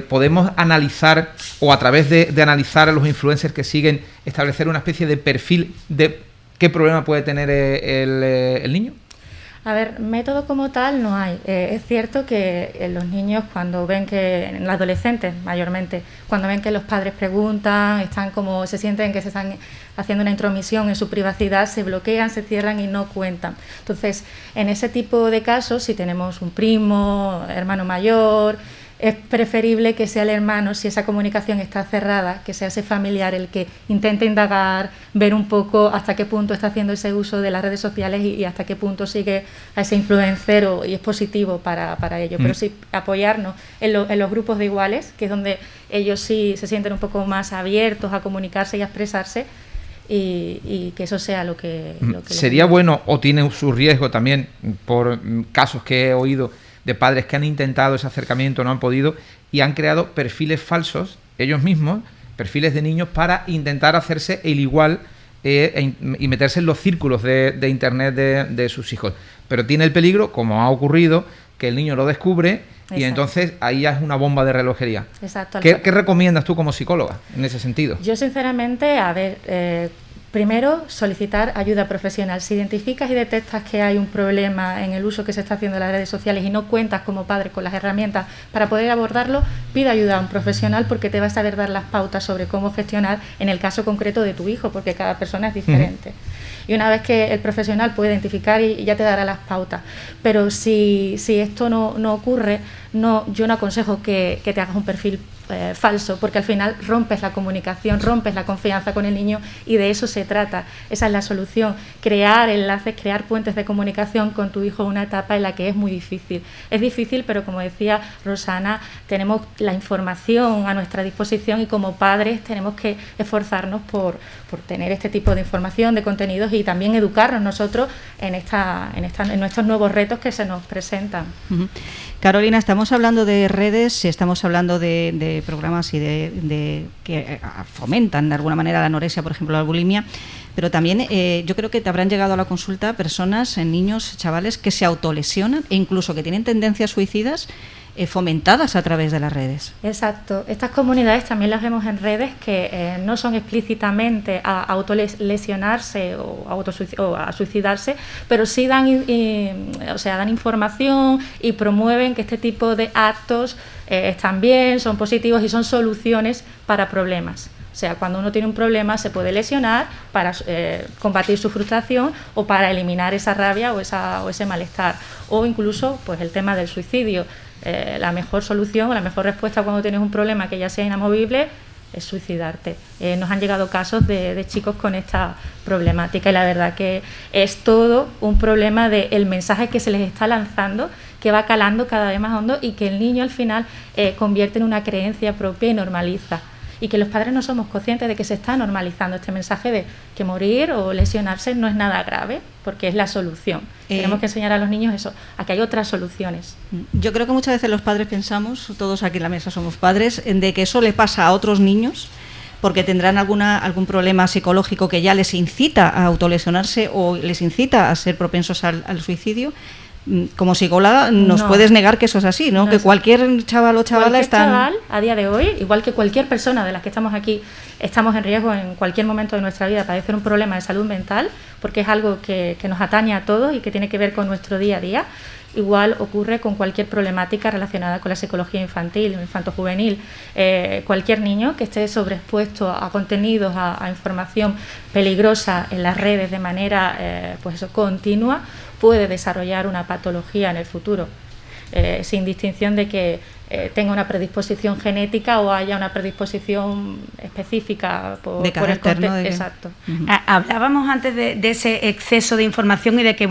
¿Podemos analizar o a través de analizar a los influencers que siguen establecer una especie de perfil de qué problema puede tener el niño? A ver, método como tal no hay. Es cierto que los niños cuando ven que, en los adolescentes mayormente, cuando ven que los padres preguntan, están como, se sienten que se están haciendo una intromisión en su privacidad, se bloquean, se cierran y no cuentan. Entonces, en ese tipo de casos, si tenemos un primo, hermano mayor, es preferible que sea el hermano, si esa comunicación está cerrada, que sea ese familiar el que intente indagar, ver un poco hasta qué punto está haciendo ese uso de las redes sociales y hasta qué punto sigue a ese influencer y es positivo para ello. Pero sí apoyarnos en los grupos de iguales, que es donde ellos sí se sienten un poco más abiertos a comunicarse y a expresarse, y que eso sea lo que sería bueno, o tiene su riesgo también, por casos que he oído de padres que han intentado ese acercamiento, no han podido y han creado perfiles falsos ellos mismos perfiles de niños para intentar hacerse el igual y meterse en los círculos de Internet de sus hijos. Pero tiene el peligro, como ha ocurrido, que el niño lo descubre. Exacto. Y entonces ahí ya es una bomba de relojería. Exacto. ¿Qué recomiendas tú como psicóloga en ese sentido? Yo sinceramente, primero, solicitar ayuda profesional. Si identificas y detectas que hay un problema en el uso que se está haciendo de las redes sociales y no cuentas como padre con las herramientas para poder abordarlo, pide ayuda a un profesional, porque te va a saber dar las pautas sobre cómo gestionar en el caso concreto de tu hijo, porque cada persona es diferente. Y una vez que el profesional puede identificar, y ya te dará las pautas. Pero si esto no ocurre, yo no aconsejo que te hagas un perfil falso, porque al final rompes la comunicación, rompes la confianza con el niño, y de eso se trata. Esa es la solución: crear enlaces, crear puentes de comunicación con tu hijo en una etapa en la que es muy difícil. Es difícil, pero como decía Rosana, tenemos la información a nuestra disposición, y como padres tenemos que esforzarnos por tener este tipo de información, de contenidos, y también educarnos nosotros en estos nuevos retos que se nos presentan. Carolina, estamos hablando de redes, estamos hablando de programas y de que fomentan de alguna manera la anorexia, por ejemplo, la bulimia, pero también yo creo que te habrán llegado a la consulta personas, niños, chavales que se autolesionan e incluso que tienen tendencias suicidas fomentadas a través de las redes. Exacto. Estas comunidades también las vemos en redes que no son explícitamente a autolesionarse o a suicidarse, pero sí dan información y promueven que este tipo de actos están bien, son positivos y son soluciones para problemas. O sea, cuando uno tiene un problema se puede lesionar para combatir su frustración o para eliminar esa rabia o ese malestar. O incluso pues el tema del suicidio. La mejor solución o la mejor respuesta cuando tienes un problema que ya sea inamovible es suicidarte. Nos han llegado casos de chicos con esta problemática, y la verdad que es todo un problema del mensaje que se les está lanzando, que va calando cada vez más hondo y que el niño al final convierte en una creencia propia y normaliza. Y que los padres no somos conscientes de que se está normalizando este mensaje de que morir o lesionarse no es nada grave, porque es la solución. Tenemos que enseñar a los niños eso, a que hay otras soluciones. Yo creo que muchas veces los padres pensamos, todos aquí en la mesa somos padres, de que eso le pasa a otros niños porque tendrán algún problema psicológico que ya les incita a autolesionarse o les incita a ser propensos al suicidio. Como psicóloga nos puedes negar que eso es así, ¿no? Que cualquier chaval o chavala chaval a día de hoy, igual que cualquier persona de las que estamos aquí, estamos en riesgo en cualquier momento de nuestra vida de padecer un problema de salud mental, porque es algo que nos atañe a todos y que tiene que ver con nuestro día a día. Igual ocurre con cualquier problemática relacionada con la psicología infantil, infanto-juvenil. Cualquier niño que esté sobreexpuesto a contenidos, a información peligrosa en las redes de manera continua, puede desarrollar una patología en el futuro, sin distinción de que tenga una predisposición genética o haya una predisposición específica de carácter, por el contexto. Exacto. Hablábamos antes de ese exceso de información y de que,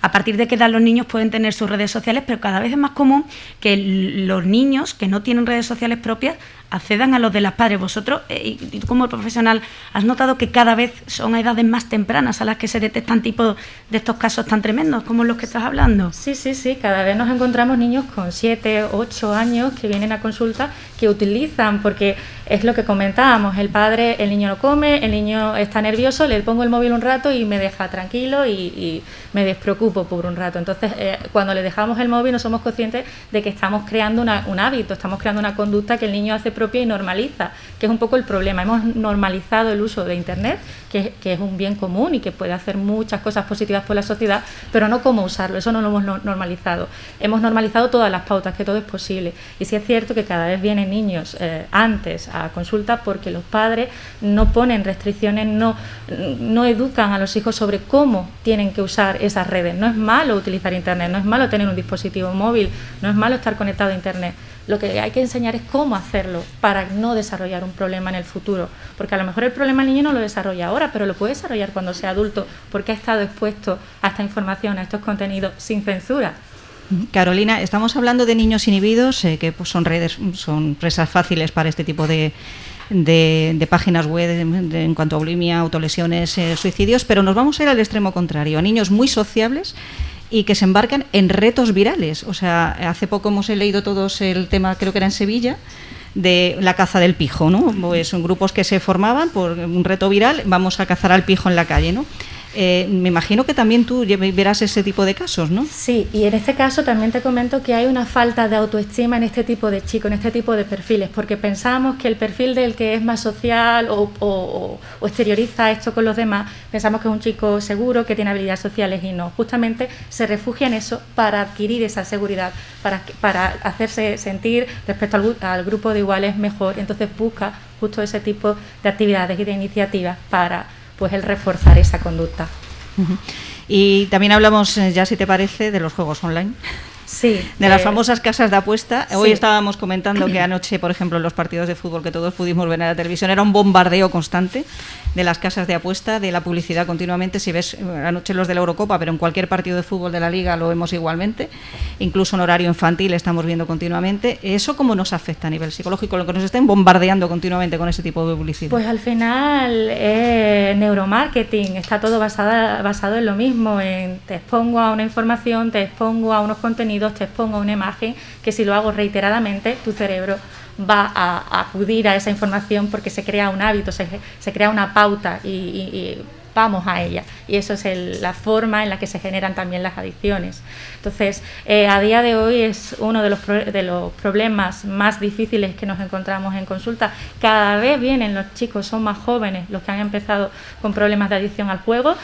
a partir de qué edad los niños pueden tener sus redes sociales, pero cada vez es más común que los niños que no tienen redes sociales propias accedan a los de las padres. Vosotros, y tú como profesional, ¿has notado que cada vez son a edades más tempranas a las que se detectan tipos de estos casos tan tremendos como los que estás hablando? Sí, cada vez nos encontramos niños con 7, 8 años que vienen a consulta, que utilizan, porque es lo que comentábamos, el niño no come, el niño está nervioso, le pongo el móvil un rato y me deja tranquilo y me despreocupo por un rato. Entonces, cuando le dejamos el móvil no somos conscientes de que estamos creando un hábito, estamos creando una conducta que el niño hace propia y normaliza, que es un poco el problema. Hemos normalizado el uso de Internet, que es un bien común y que puede hacer muchas cosas positivas por la sociedad, pero no cómo usarlo, eso no lo hemos normalizado. Hemos normalizado todas las pautas, que todo es posible. Y sí es cierto que cada vez vienen niños antes a consulta porque los padres no ponen restricciones, no educan a los hijos sobre cómo tienen que usar esas redes. No es malo utilizar Internet, no es malo tener un dispositivo móvil, no es malo estar conectado a Internet. Lo que hay que enseñar es cómo hacerlo para no desarrollar un problema en el futuro, porque a lo mejor el problema el niño no lo desarrolla ahora, pero lo puede desarrollar cuando sea adulto, porque ha estado expuesto a esta información, a estos contenidos sin censura. Carolina, estamos hablando de niños inhibidos, que pues son presas fáciles para este tipo de páginas web en cuanto a bulimia, autolesiones, suicidios, pero nos vamos a ir al extremo contrario, a niños muy sociables y que se embarcan en retos virales. O sea, hace poco hemos leído todos el tema, creo que era en Sevilla, de la caza del pijo, ¿no? Pues son grupos que se formaban por un reto viral, vamos a cazar al pijo en la calle, ¿no? Me imagino que también tú verás ese tipo de casos, ¿no? Sí, y en este caso también te comento que hay una falta de autoestima en este tipo de chicos, en este tipo de perfiles, porque pensamos que el perfil del que es más social o exterioriza esto con los demás, pensamos que es un chico seguro, que tiene habilidades sociales, y no, justamente se refugia en eso para adquirir esa seguridad, para hacerse sentir respecto al grupo de iguales mejor, y entonces busca justo ese tipo de actividades y de iniciativas para pues el reforzar esa conducta. Y también hablamos, ya si te parece, de los juegos online. Sí. De las famosas casas de apuesta. Sí. Hoy estábamos comentando que anoche, por ejemplo, en los partidos de fútbol que todos pudimos ver en la televisión, era un bombardeo constante de las casas de apuesta, de la publicidad continuamente. Si ves anoche los de la Eurocopa, pero en cualquier partido de fútbol de la Liga lo vemos igualmente. Incluso en horario infantil estamos viendo continuamente. ¿Eso cómo nos afecta a nivel psicológico, lo que nos estén bombardeando continuamente con ese tipo de publicidad? Pues al final neuromarketing, está todo basado en lo mismo, en te expongo a una información, te expongo a unos contenidos, te expongo a una imagen, que si lo hago reiteradamente, tu cerebro va a acudir a esa información porque se crea un hábito, se crea una pauta y vamos a ella. Y eso es la forma en la que se generan también las adicciones. Entonces, a día de hoy es uno de los problemas más difíciles que nos encontramos en consulta. Cada vez vienen los chicos, son más jóvenes los que han empezado con problemas de adicción al juego.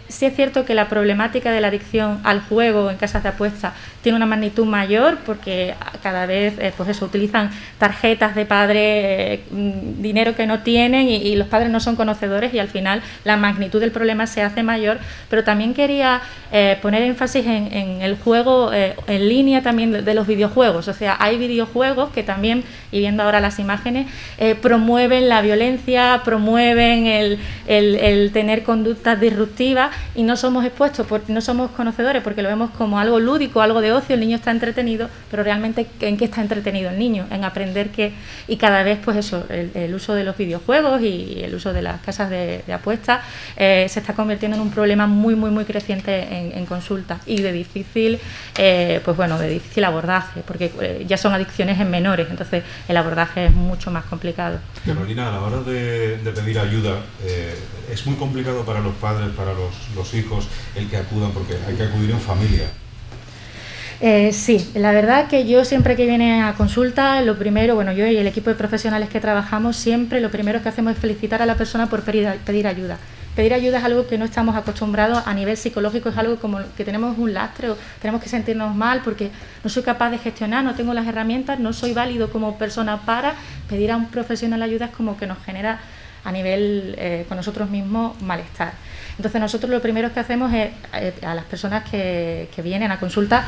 Sí es cierto que la problemática de la adicción al juego en casas de apuestas tiene una magnitud mayor porque cada vez pues eso, utilizan tarjetas de padre, dinero que no tienen y los padres no son conocedores y al final la magnitud del problema se hace mayor. Pero también quería poner énfasis en el juego en línea también de los videojuegos. O sea, hay videojuegos que también, y viendo ahora las imágenes, promueven la violencia, promueven el tener conductas disruptivas y no somos expuestos, no somos conocedores porque lo vemos como algo lúdico, algo de ocio, el niño está entretenido, pero realmente ¿en qué está entretenido el niño? En aprender que, y cada vez pues eso, el uso de los videojuegos y el uso de las casas de apuestas se está convirtiendo en un problema muy creciente en consulta y de difícil abordaje, porque ya son adicciones en menores, entonces el abordaje es mucho más complicado. Carolina, a la hora de pedir ayuda, es muy complicado para los padres, para los hijos, el que acudan, porque hay que acudir en familia. Sí, la verdad que yo siempre que viene a consulta, lo primero, yo y el equipo de profesionales que trabajamos, siempre lo primero que hacemos es felicitar a la persona por pedir ayuda. Pedir ayuda es algo que no estamos acostumbrados a nivel psicológico, es algo como que tenemos un lastre o tenemos que sentirnos mal porque no soy capaz de gestionar, no tengo las herramientas, no soy válido como persona para pedir a un profesional ayuda, es como que nos genera a nivel con nosotros mismos malestar. Entonces nosotros lo primero que hacemos es a las personas que vienen a consulta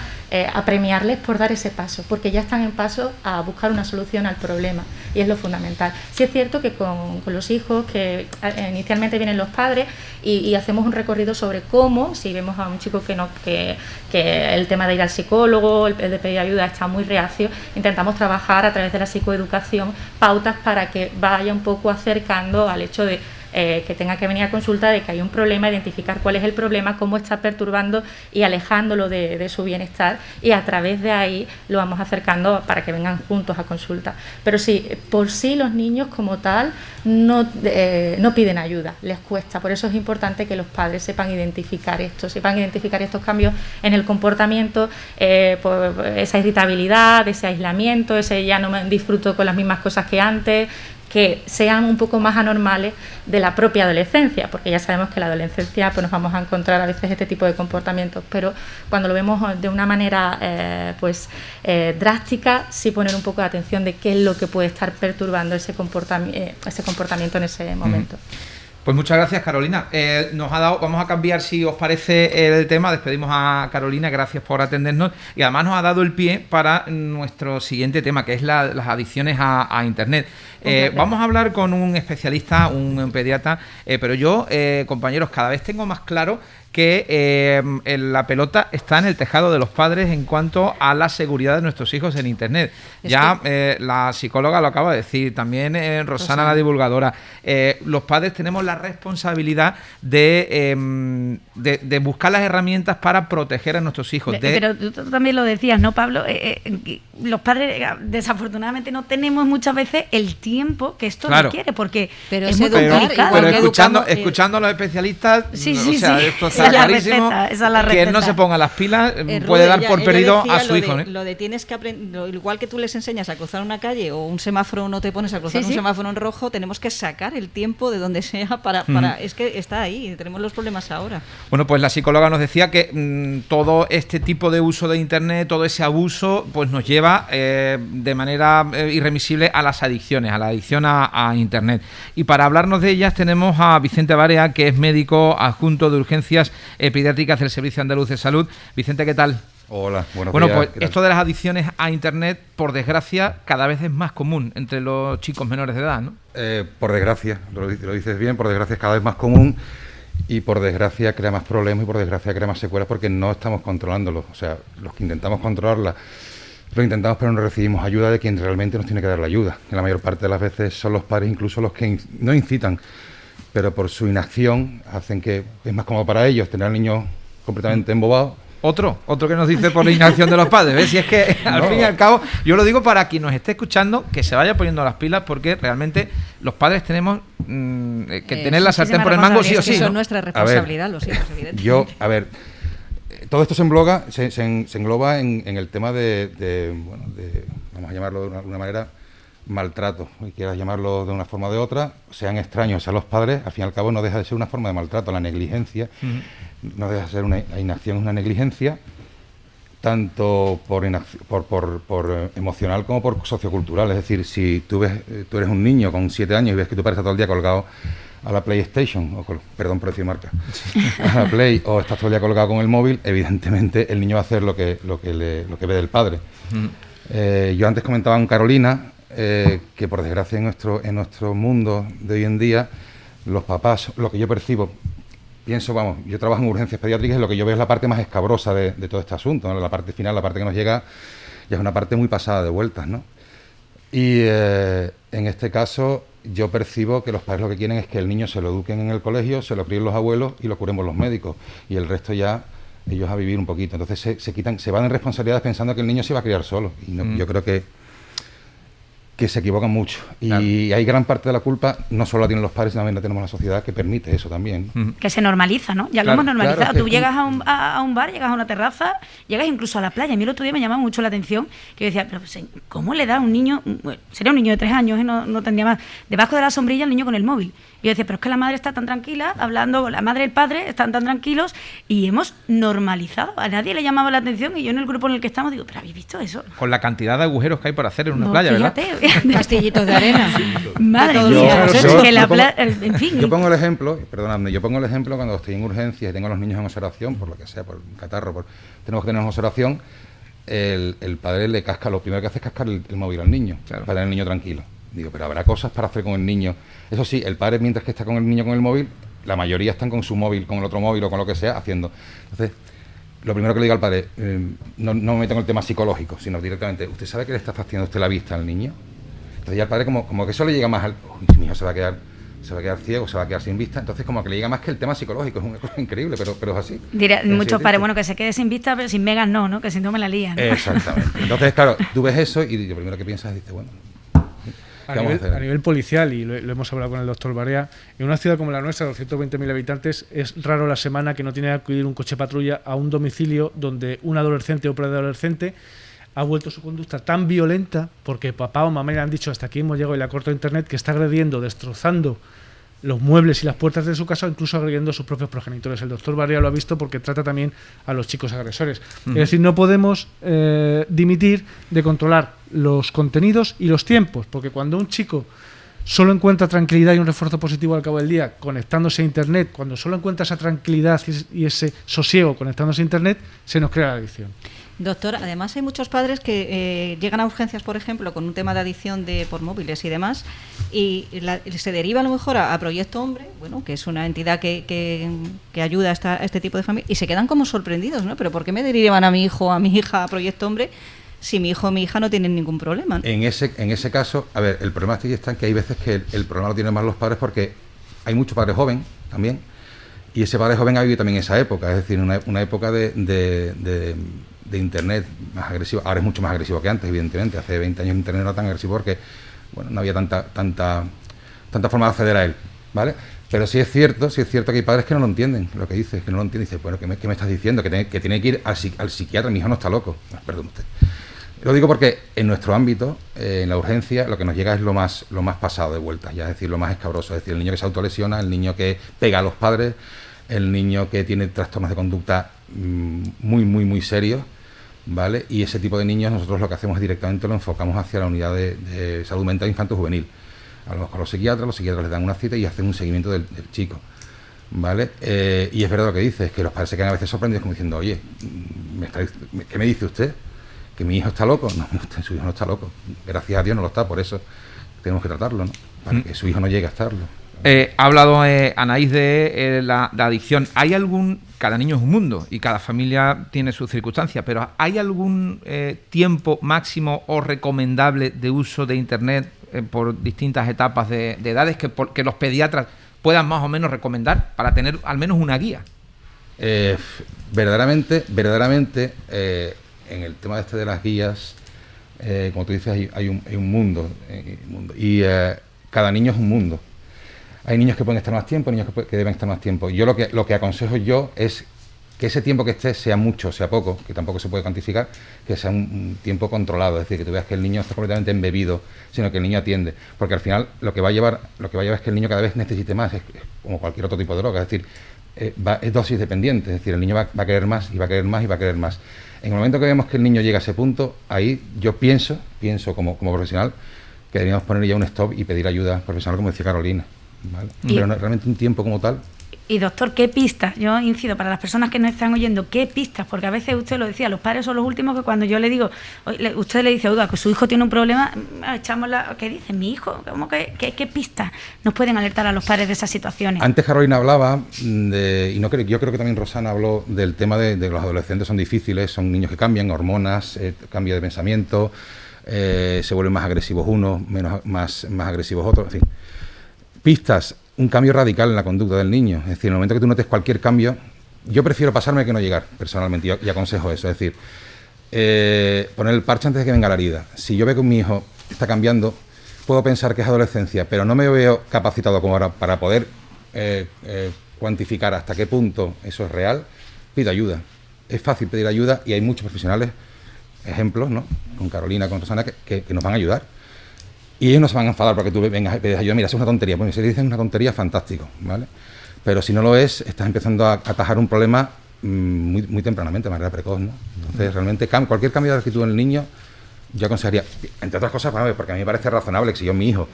a premiarles por dar ese paso, porque ya están en paso a buscar una solución al problema y es lo fundamental. Sí es cierto que con los hijos, que inicialmente vienen los padres y hacemos un recorrido sobre cómo, si vemos a un chico que el tema de ir al psicólogo, el de pedir ayuda está muy reacio, intentamos trabajar a través de la psicoeducación pautas para que vaya un poco acercando al hecho de que tenga que venir a consulta, de que hay un problema, identificar cuál es el problema, cómo está perturbando y alejándolo de su bienestar, y a través de ahí lo vamos acercando para que vengan juntos a consulta. Pero sí, por sí los niños como tal no piden ayuda, les cuesta. Por eso es importante que los padres sepan identificar estos cambios en el comportamiento, por esa irritabilidad, ese aislamiento, ese ya no me disfruto con las mismas cosas que antes, que sean un poco más anormales de la propia adolescencia, porque ya sabemos que en la adolescencia pues nos vamos a encontrar a veces este tipo de comportamientos, pero cuando lo vemos de una manera drástica, sí poner un poco de atención de qué es lo que puede estar perturbando ese comportamiento en ese momento. Pues muchas gracias, Carolina. Vamos a cambiar, si os parece, el tema. Despedimos a Carolina, gracias por atendernos, y además nos ha dado el pie para nuestro siguiente tema, que es las adicciones a Internet. Vamos a hablar con un especialista, un pediatra, pero yo, compañeros, cada vez tengo más claro que la pelota está en el tejado de los padres en cuanto a la seguridad de nuestros hijos en Internet. La psicóloga lo acaba de decir, también Rosana, la divulgadora. Los padres tenemos la responsabilidad de buscar las herramientas para proteger a nuestros hijos. Pero tú también lo decías, ¿no, Pablo? Los padres, desafortunadamente, no tenemos muchas veces el tiempo que esto requiere, porque es muy complicado. Pero escuchando a los especialistas, esto está clarísimo. Quien no se ponga las pilas puede dar por perdido a su hijo. Lo de tienes que aprender, igual que tú les enseñas a cruzar una calle o un semáforo, no te pones a cruzar un semáforo en rojo, tenemos que sacar el tiempo de donde sea para es que está ahí, tenemos los problemas ahora. Bueno, pues la psicóloga nos decía que todo este tipo de uso de Internet, todo ese abuso, pues nos lleva de manera irremisible a las adicciones, a la adicción a Internet. Y para hablarnos de ellas tenemos a Vicente Barea, que es médico adjunto de urgencias pediátricas del Servicio Andaluz de Salud. Vicente, ¿qué tal? Hola, buenos días. Bueno, pues esto de las adicciones a Internet, por desgracia, cada vez es más común entre los chicos menores de edad, ¿no? Por desgracia, lo dices bien, por desgracia es cada vez más común y por desgracia crea más problemas y por desgracia crea más secuelas porque no estamos controlándolos. O sea, los que intentamos controlarla, lo intentamos pero no recibimos ayuda de quien realmente nos tiene que dar la ayuda. Que la mayor parte de las veces son los padres, incluso los que no incitan, pero por su inacción hacen que es más cómodo para ellos tener al niño completamente embobado. Otro que nos dice por la inacción de los padres, ¿ves? Si es que al fin y al cabo, yo lo digo para quien nos esté escuchando, que se vaya poniendo las pilas, porque realmente los padres tenemos que tener la sartén por el mango sí o sí. Eso es nuestra responsabilidad, los hijos, evidentemente. Todo esto se engloba en el tema de vamos a llamarlo de una manera, maltrato, y quieras llamarlo de una forma o de otra, sean extraños, sean los padres, al fin y al cabo no deja de ser una forma de maltrato, la negligencia. No deja de ser una inacción, una negligencia, tanto por emocional como por sociocultural. Es decir, si tú eres un niño con 7 años y ves que tu padre está todo el día colgado a la PlayStation, perdón por decir marca, a la Play, o estás todo el día colgado con el móvil, evidentemente el niño va a hacer lo que ve del padre. Yo antes comentaba con Carolina que por desgracia en nuestro mundo de hoy en día, los papás, lo que yo percibo, yo trabajo en urgencias pediátricas y lo que yo veo es la parte más escabrosa de todo este asunto, ¿no? La parte final, la parte que nos llega, ya es una parte muy pasada de vueltas, ¿no? Y en este caso yo percibo que los padres lo que quieren es que el niño se lo eduquen en el colegio, se lo críen los abuelos y lo curemos los médicos, y el resto ya ellos a vivir un poquito. Entonces se van en responsabilidades pensando que el niño se va a criar solo, y no, yo creo que se equivocan mucho. Y claro, hay gran parte de la culpa, no solo la tienen los padres, sino también la tenemos la sociedad que permite eso también. Que se normaliza, ¿no? Ya lo hemos normalizado. Claro, tú llegas a un bar, llegas a una terraza, llegas incluso a la playa. A mí el otro día me llamaba mucho la atención, que yo decía, pero ¿cómo le da a un niño, sería un niño de 3 años, no tendría más, debajo de la sombrilla el niño con el móvil? Y yo decía, pero es que la madre está tan tranquila, hablando, la madre y el padre están tan tranquilos, y hemos normalizado. A nadie le llamaba la atención, y yo en el grupo en el que estamos digo, ¿pero habéis visto eso? Con la cantidad de agujeros que hay por hacer en una playa, fíjate, ¿verdad? Castillitos de arena. Madre mía, en fin. Yo pongo el ejemplo, perdonadme, cuando estoy en urgencias y tengo a los niños en observación, por lo que sea, por un catarro, tenemos que tener en observación, el padre le casca, lo primero que hace es cascar el móvil al niño, claro, para tener el niño tranquilo. Digo, pero habrá cosas para hacer con el niño. Eso sí, el padre, mientras que está con el niño con el móvil, la mayoría están con su móvil, con el otro móvil o con lo que sea, haciendo. Entonces, lo primero que le digo al padre, no me meto en el tema psicológico, sino directamente, ¿usted sabe que le está fastidiando usted la vista al niño? Entonces ya el padre como que eso le llega más al... mi hijo se va a quedar ciego, se va a quedar sin vista, entonces como que le llega más que el tema psicológico, es una cosa increíble, pero es así. Dirá, muchos padres, bueno, que se quede sin vista, pero sin megas no, que si no me la lían, ¿no? Exactamente. Entonces, claro, tú ves eso y lo primero que piensas es, dices, bueno... A nivel policial, y lo hemos hablado con el doctor Barea, en una ciudad como la nuestra, de 220.000 habitantes, es raro la semana que no tiene que acudir un coche patrulla a un domicilio donde un adolescente o preadolescente ha vuelto su conducta tan violenta porque papá o mamá le han dicho hasta aquí hemos llegado y la corto internet, que está agrediendo, destrozando los muebles y las puertas de su casa, incluso agrediendo a sus propios progenitores. El doctor Barea lo ha visto porque trata también a los chicos agresores. Es decir, no podemos dimitir de controlar los contenidos y los tiempos, porque cuando un chico solo encuentra tranquilidad y un refuerzo positivo al cabo del día conectándose a internet, cuando solo encuentra esa tranquilidad y ese sosiego conectándose a internet, se nos crea la adicción. Doctor, además hay muchos padres que llegan a urgencias, por ejemplo, con un tema de adicción por móviles y demás, y se deriva a lo mejor a Proyecto Hombre, bueno, que es una entidad que ayuda a este tipo de familias, y se quedan como sorprendidos, ¿no? ¿Pero por qué me derivan a mi hijo o a mi hija a Proyecto Hombre si mi hijo o mi hija no tienen ningún problema? En ese caso, a ver, el problema está en que hay veces que el problema lo tienen más los padres, porque hay mucho padre joven también, y ese padre joven ha vivido también esa época, es decir, una época de Internet más agresivo. Ahora es mucho más agresivo que antes, evidentemente. Hace 20 años Internet no era tan agresivo porque, bueno, no había tanta forma de acceder a él, ¿vale? Pero sí es cierto que hay padres que no lo entienden, lo que dices, que no lo entienden. Dice, bueno, ¿qué me estás diciendo? Que tiene que ir al psiquiatra, mi hijo no está loco. No, perdón usted. Lo digo porque en nuestro ámbito, en la urgencia, lo que nos llega es lo más pasado de vuelta, ya, es decir, lo más escabroso. Es decir, el niño que se autolesiona, el niño que pega a los padres, el niño que tiene trastornos de conducta muy serios, ¿vale? Y ese tipo de niños nosotros lo que hacemos es directamente lo enfocamos hacia la unidad de salud mental infanto-juvenil. A los psiquiatras les dan una cita y hacen un seguimiento del chico, ¿vale? Y es verdad lo que dice, es que los padres se quedan a veces sorprendidos como diciendo, oye, ¿qué me dice usted? ¿Que mi hijo está loco? No, su hijo no está loco. Gracias a Dios no lo está, por eso tenemos que tratarlo, ¿no? Para que su hijo no llegue a estarlo. Ha hablado Anaís de la adicción. ¿Hay cada niño es un mundo y cada familia tiene sus circunstancias, pero ¿hay algún tiempo máximo o recomendable de uso de Internet por distintas etapas de edades que los pediatras puedan más o menos recomendar para tener al menos una guía? Verdaderamente, en el tema de las guías, como tú dices, hay un mundo, y cada niño es un mundo. Hay niños que pueden estar más tiempo, niños que deben estar más tiempo. Yo lo que aconsejo yo es que ese tiempo que esté, sea mucho, sea poco, que tampoco se puede cuantificar, que sea un tiempo controlado, es decir, que tú veas que el niño está completamente embebido, sino que el niño atiende, porque al final lo que va a llevar es que el niño cada vez necesite más, es como cualquier otro tipo de droga, es decir, es dosis dependiente, es decir, el niño va a querer más y va a querer más y va a querer más. En el momento que vemos que el niño llega a ese punto, ahí yo pienso como profesional que deberíamos poner ya un stop y pedir ayuda profesional, como decía Carolina, ¿vale? Pero no, realmente un tiempo como tal. Y doctor, ¿qué pistas? Yo incido para las personas que nos están oyendo, ¿qué pistas? Porque a veces usted lo decía, los padres son los últimos que cuando yo le digo, usted le dice, oiga, que su hijo tiene un problema, echamos ¿qué dice? ¿Mi hijo? ¿Cómo qué pistas nos pueden alertar a los padres de esas situaciones? Antes Carolina hablaba yo creo que también Rosana habló del tema de los adolescentes son difíciles, son niños que cambian, hormonas, cambio de pensamiento, se vuelven más agresivos unos, más agresivos otros, en fin. Pistas. Un cambio radical en la conducta del niño. Es decir, en el momento que tú notes cualquier cambio, yo prefiero pasarme que no llegar, personalmente, y aconsejo eso. Es decir, poner el parche antes de que venga la herida. Si yo veo que mi hijo está cambiando, puedo pensar que es adolescencia, pero no me veo capacitado como ahora para poder cuantificar hasta qué punto eso es real, pido ayuda. Es fácil pedir ayuda y hay muchos profesionales, ejemplos, ¿no? Con Carolina, con Rosana, que nos van a ayudar. Y ellos no se van a enfadar porque tú vengas y pides ayuda. Mira, eso es una tontería. Bueno, si le dicen una tontería, fantástico, ¿vale? Pero si no lo es, estás empezando a atajar un problema muy tempranamente, de manera precoz, ¿no? Entonces, realmente, cualquier cambio de actitud en el niño, yo aconsejaría, entre otras cosas, porque a mí me parece razonable que si mi hijo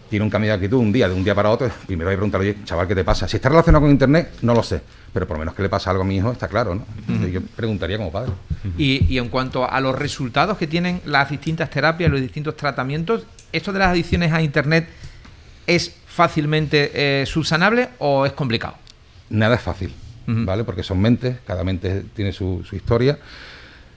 tiene un cambio de actitud de un día para otro, primero voy a preguntarle, oye, chaval, ¿qué te pasa? Si está relacionado con Internet, no lo sé, pero por lo menos que le pasa algo a mi hijo, está claro, ¿no? Entonces, yo preguntaría como padre. Y en cuanto a los resultados que tienen las distintas terapias, los distintos tratamientos, ¿esto de las adicciones a Internet es fácilmente subsanable o es complicado? Nada es fácil, ¿vale? Porque son mentes, cada mente tiene su historia.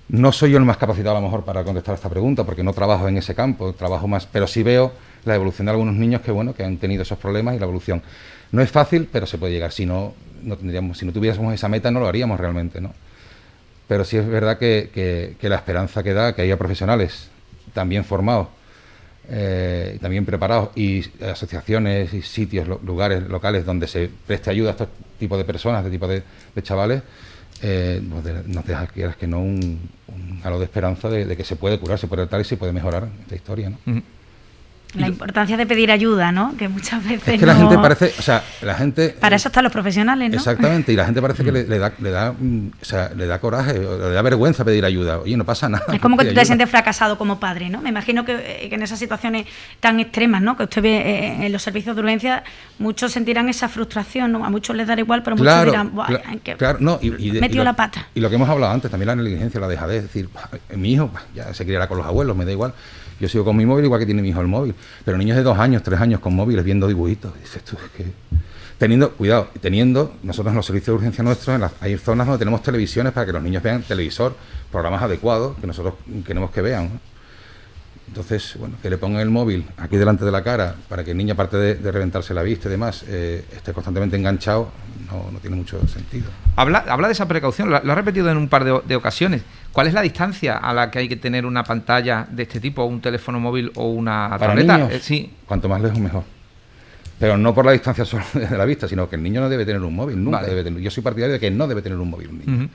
No soy yo el más capacitado a lo mejor para contestar esta pregunta, porque no trabajo en ese campo, trabajo más, pero sí veo la evolución de algunos niños que han tenido esos problemas y la evolución. No es fácil, pero se puede llegar. Si no tuviésemos esa meta, no lo haríamos realmente, ¿no? Pero sí es verdad que la esperanza que da, que haya profesionales también formados, también preparados, y asociaciones y sitios, lugares locales donde se preste ayuda a estos tipos de personas, este tipo de chavales, nos deja, quieras que no, un halo de esperanza de que se puede curar, se puede tratar y se puede mejorar esta historia, ¿no? La importancia de pedir ayuda, ¿no? Que muchas veces es que la gente parece, o sea, la gente... Para eso están los profesionales, ¿no? Exactamente, y la gente parece que le da coraje, le da vergüenza pedir ayuda. Oye, no pasa nada. Es como que tú te sientes fracasado como padre, ¿no? Me imagino que en esas situaciones tan extremas, ¿no? Que usted ve en los servicios de urgencia, muchos sentirán esa frustración, ¿no? A muchos les dará igual, pero muchos dirán, metió la pata. Y lo que hemos hablado antes, también la negligencia, la dejadez, es decir, mi hijo ya se criará con los abuelos, me da igual. Yo sigo con mi móvil igual que tiene mi hijo el móvil. Pero niños de 2 años, 3 años con móviles viendo dibujitos. Dices tú, es que... Teniendo, nosotros en los servicios de urgencia nuestros, hay zonas donde tenemos televisiones para que los niños vean televisor, programas adecuados que nosotros queremos que vean, ¿no? Entonces, bueno, que le pongan el móvil aquí delante de la cara para que el niño, aparte de reventarse la vista y demás, esté constantemente enganchado, no tiene mucho sentido. Habla de esa precaución, lo ha repetido en un par de ocasiones. ¿Cuál es la distancia a la que hay que tener una pantalla de este tipo, un teléfono móvil o una tableta? Niños, sí. Cuanto más lejos, mejor. Pero no por la distancia solo de la vista, sino que el niño no debe tener un móvil, nunca debe tener. Yo soy partidario de que no debe tener un móvil un niño.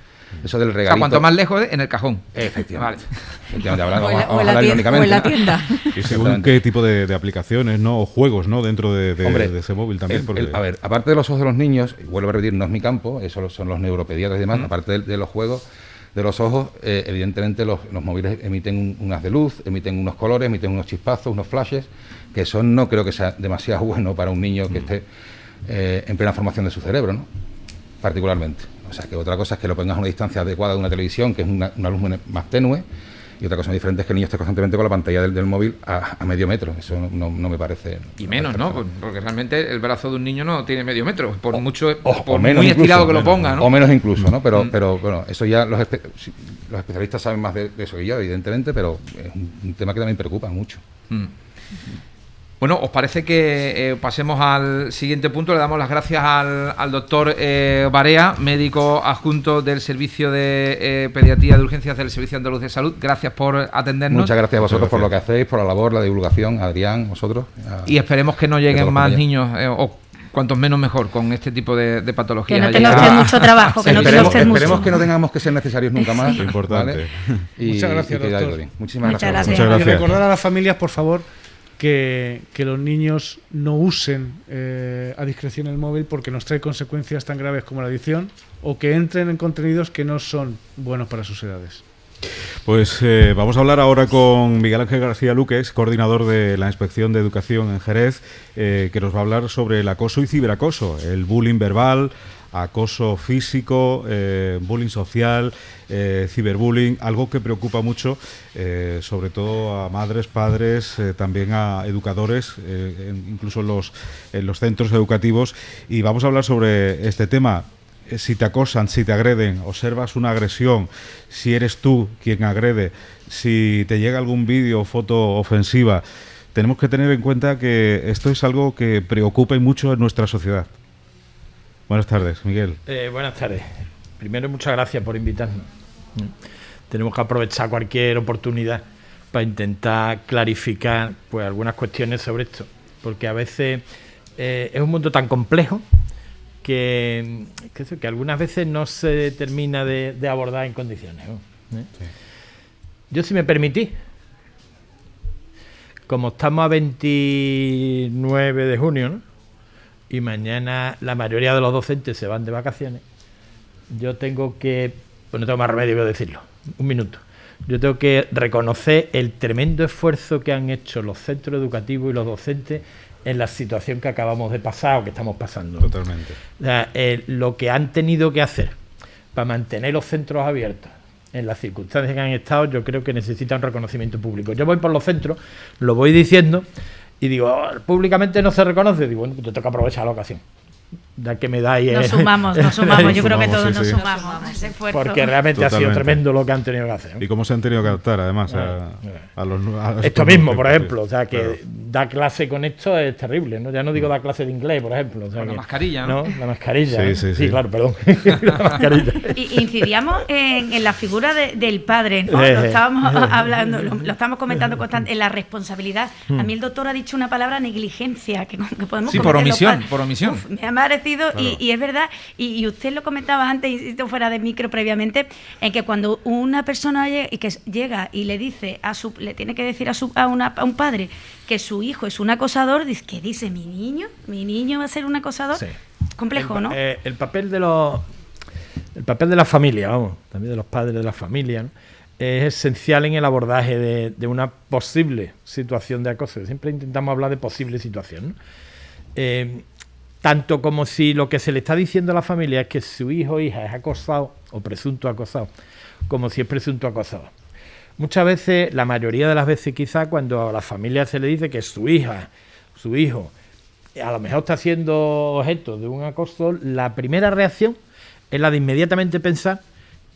Eso del regalito... O sea, cuanto más lejos, en el cajón. Efectivamente. Vale. O en la tienda. Y según qué tipo de aplicaciones, ¿no? O juegos, ¿no? Dentro de ese móvil también. A ver, aparte de los ojos de los niños, y vuelvo a repetir, no es mi campo, eso son los neuropediatras y demás, aparte de los juegos de los ojos, evidentemente los móviles emiten un haz de luz, emiten unos colores, emiten unos chispazos, unos flashes, que eso no creo que sea demasiado bueno para un niño que esté en plena formación de su cerebro, ¿no? Particularmente. O sea, que otra cosa es que lo pongas a una distancia adecuada de una televisión, que es una luz más tenue, y otra cosa diferente es que el niño esté constantemente con la pantalla del móvil a medio metro. Eso no me parece... Y menos, ¿no? Porque realmente el brazo de un niño no tiene medio metro, por mucho, por menos muy estirado que lo ponga, ¿no? O menos incluso, ¿no? Pero bueno, eso ya los especialistas saben más de eso que yo, evidentemente, pero es un tema que también preocupa mucho. Bueno, ¿os parece que pasemos al siguiente punto? Le damos las gracias al doctor Barea, médico adjunto del Servicio de Pediatría de Urgencias del Servicio Andaluz de Salud. Gracias por atendernos. Muchas gracias a vosotros por lo que hacéis, por la labor, la divulgación, Adrián, vosotros. Y esperemos que no lleguen más niños, o cuantos menos mejor, con este tipo de patologías. Que no tenga usted mucho trabajo, que no tenga usted mucho. Esperemos que no tengamos que ser necesarios nunca más. Sí. Importante. ¿Vale? Muchas gracias, doctor. Muchísimas gracias. Y recordar a las familias, por favor, que los niños no usen a discreción el móvil porque nos trae consecuencias tan graves como la adicción, o que entren en contenidos que no son buenos para sus edades. Pues vamos a hablar ahora con Miguel Ángel García Luques, coordinador de la Inspección de Educación en Jerez, que nos va a hablar sobre el acoso y ciberacoso, el bullying verbal, acoso físico, bullying social, ciberbullying, algo que preocupa mucho, sobre todo a madres, padres, también a educadores, incluso en los centros educativos. Y vamos a hablar sobre este tema. Si te acosan, si te agreden, observas una agresión, si eres tú quien agrede, si te llega algún vídeo o foto ofensiva, tenemos que tener en cuenta que esto es algo que preocupa mucho en nuestra sociedad. Buenas tardes, Miguel. Buenas tardes. Primero, muchas gracias por invitarnos. Tenemos que aprovechar cualquier oportunidad para intentar clarificar pues algunas cuestiones sobre esto, porque a veces es un mundo tan complejo que algunas veces no se termina de abordar en condiciones, ¿no? Sí. Yo, si me permitís, como estamos a 29 de junio, ¿no? Y mañana la mayoría de los docentes se van de vacaciones, yo tengo que, pues no tengo más remedio que decirlo, un minuto. Yo tengo que reconocer el tremendo esfuerzo que han hecho los centros educativos y los docentes en la situación que acabamos de pasar o que estamos pasando. Totalmente. O sea, lo que han tenido que hacer para mantener los centros abiertos en las circunstancias que han estado, yo creo que necesitan reconocimiento público. Yo voy por los centros, lo voy diciendo y digo, públicamente no se reconoce. Digo, bueno, pues yo tengo que aprovechar la ocasión. Ya que me dais... Nos sumamos. Yo creo que todos nos sumamos a ese esfuerzo. Porque realmente ha sido tremendo lo que han tenido que hacer. ¿Y cómo se han tenido que adaptar, además, a los esto mismo, por ejemplo. O sea, que dar clase con esto es terrible, ¿no? Ya no digo dar clase de inglés, por ejemplo. O sea, la mascarilla, ¿no? La mascarilla. Sí, claro, perdón. La mascarilla. Y incidíamos en la figura del padre, ¿no? Lo estábamos hablando, lo estamos comentando constantemente, en la responsabilidad. A mí el doctor ha dicho una palabra, negligencia, que podemos cometer por omisión. me ha parecido compartido, claro. y es verdad, y usted lo comentaba antes, insisto, fuera de micro previamente, en que cuando una persona llega y le dice le tiene que decir a un padre que su hijo es un acosador, dice, ¿qué dice? ¿Mi niño va a ser un acosador? Sí. Complejo, ¿no? El papel de la familia, vamos, también de los padres de la familia, ¿no?, es esencial en el abordaje de una posible situación de acoso. Siempre intentamos hablar de posible situación, ¿no? Tanto como si lo que se le está diciendo a la familia es que su hijo o hija es acosado o presunto acosado, como si es presunto acosador. Muchas veces, la mayoría de las veces quizá, cuando a la familia se le dice que su hija, su hijo, a lo mejor está siendo objeto de un acoso, la primera reacción es la de inmediatamente pensar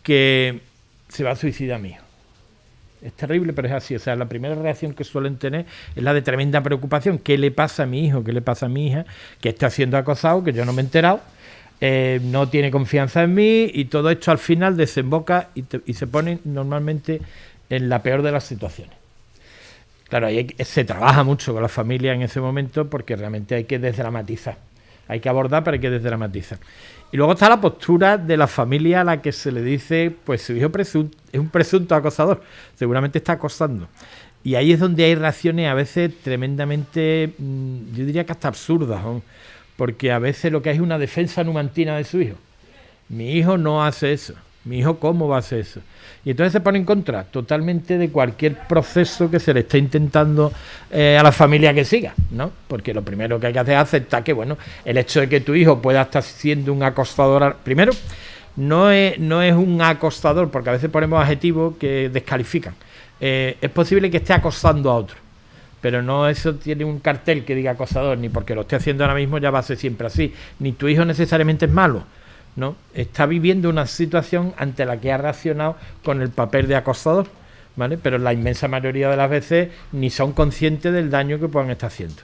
que se va a suicidar mi hijo. Es terrible, pero es así. O sea, la primera reacción que suelen tener es la de tremenda preocupación. ¿Qué le pasa a mi hijo? ¿Qué le pasa a mi hija? Que está siendo acosado, que yo no me he enterado, no tiene confianza en mí, y todo esto al final desemboca y se pone normalmente en la peor de las situaciones. Claro, ahí se trabaja mucho con la familia en ese momento, porque realmente hay que desdramatizar. Hay que abordar, pero hay que desdramatizar. Y luego está la postura de la familia a la que se le dice, pues su hijo es un presunto acosador, seguramente está acosando. Y ahí es donde hay reacciones a veces tremendamente, yo diría que hasta absurdas, ¿no? Porque a veces lo que hay es una defensa numantina de su hijo. Mi hijo no hace eso. Mi hijo, ¿cómo va a hacer eso? Y entonces se pone en contra totalmente de cualquier proceso que se le esté intentando a la familia que siga, ¿no? Porque lo primero que hay que hacer es aceptar que, bueno, el hecho de que tu hijo pueda estar siendo un acosador, primero, no es un acosador, porque a veces ponemos adjetivos que descalifican. Es posible que esté acosando a otro, pero no eso tiene un cartel que diga acosador, ni porque lo esté haciendo ahora mismo ya va a ser siempre así, ni tu hijo necesariamente es malo, ¿no? Está viviendo una situación ante la que ha reaccionado con el papel de acosador, ¿vale? Pero la inmensa mayoría de las veces ni son conscientes del daño que puedan estar haciendo.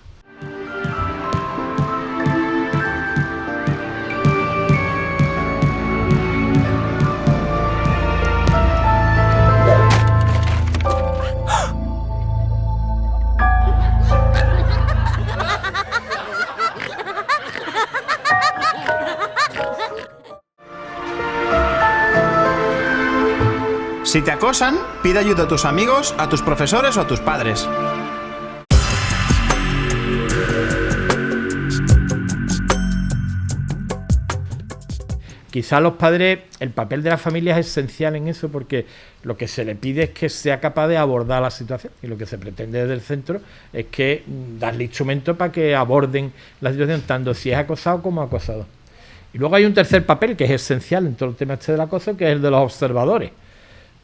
Si te acosan, pide ayuda a tus amigos, a tus profesores o a tus padres. Quizá a los padres, el papel de la familia es esencial en eso, porque lo que se le pide es que sea capaz de abordar la situación, y lo que se pretende desde el centro es que darle instrumentos para que aborden la situación, tanto si es acosado como acosado. Y luego hay un tercer papel que es esencial en todo el tema este del acoso, que es el de los observadores,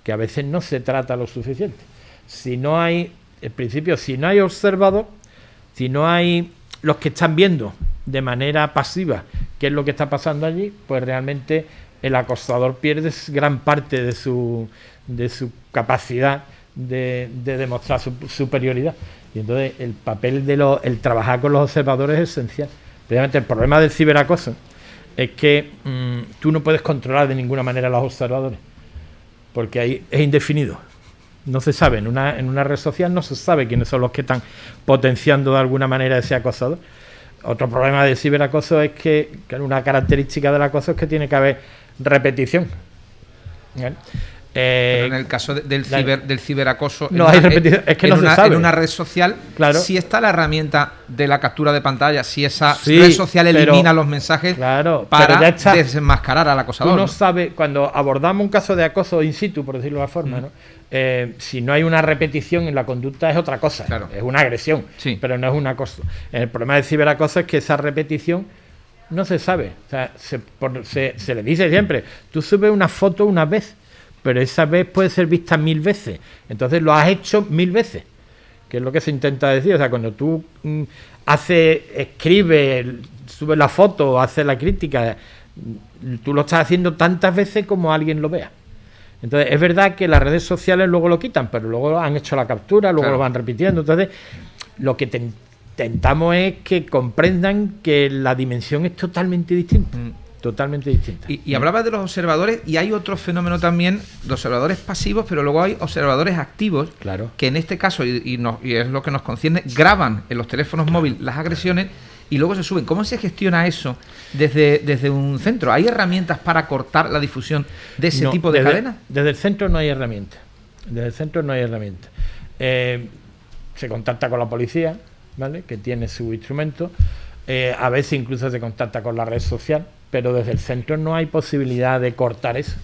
que a veces no se trata lo suficiente. Si no hay, en principio, si no hay observador, si no hay los que están viendo de manera pasiva qué es lo que está pasando allí, pues realmente el acosador pierde gran parte de su capacidad de demostrar su superioridad. Y entonces el papel el trabajar con los observadores es esencial. Precisamente el problema del ciberacoso es que tú no puedes controlar de ninguna manera a los observadores, porque ahí es indefinido. No se sabe, en una red social no se sabe quiénes son los que están potenciando de alguna manera ese acosador. Otro problema del ciberacoso es que una característica del acoso es que tiene que haber repetición. Pero en el caso del ciberacoso, no hay repetición, es que no se sabe. En una red social, claro, si está la herramienta de la captura de pantalla, si esa red social elimina los mensajes, claro, para desenmascarar al acosador. Tú no sabes, cuando abordamos un caso de acoso in situ, por decirlo de alguna forma, ¿no? Si no hay una repetición en la conducta es otra cosa, claro, es una agresión, pero no es un acoso. El problema del ciberacoso es que esa repetición no se sabe. O sea, se le dice siempre, tú subes una foto una vez, pero esa vez puede ser vista 1000 veces. Entonces lo has hecho 1000 veces, que es lo que se intenta decir. O sea, cuando tú escribes, subes la foto, haces la crítica, tú lo estás haciendo tantas veces como alguien lo vea. Entonces, es verdad que las redes sociales luego lo quitan, pero luego han hecho la captura, luego lo van repitiendo. Entonces, lo que intentamos es que comprendan que la dimensión es totalmente distinta. Totalmente distinta. Y hablabas de los observadores, y hay otro fenómeno también de observadores pasivos, pero luego hay observadores activos, claro, que en este caso, y es lo que nos concierne, graban en los teléfonos móviles las agresiones y luego se suben. ¿Cómo se gestiona eso desde un centro? ¿Hay herramientas para cortar la difusión de ese tipo de cadenas? Desde el centro no hay herramientas. Se contacta con la policía, ¿vale?, que tiene su instrumento. A veces incluso se contacta con la red social, pero desde el centro no hay posibilidad de cortar eso.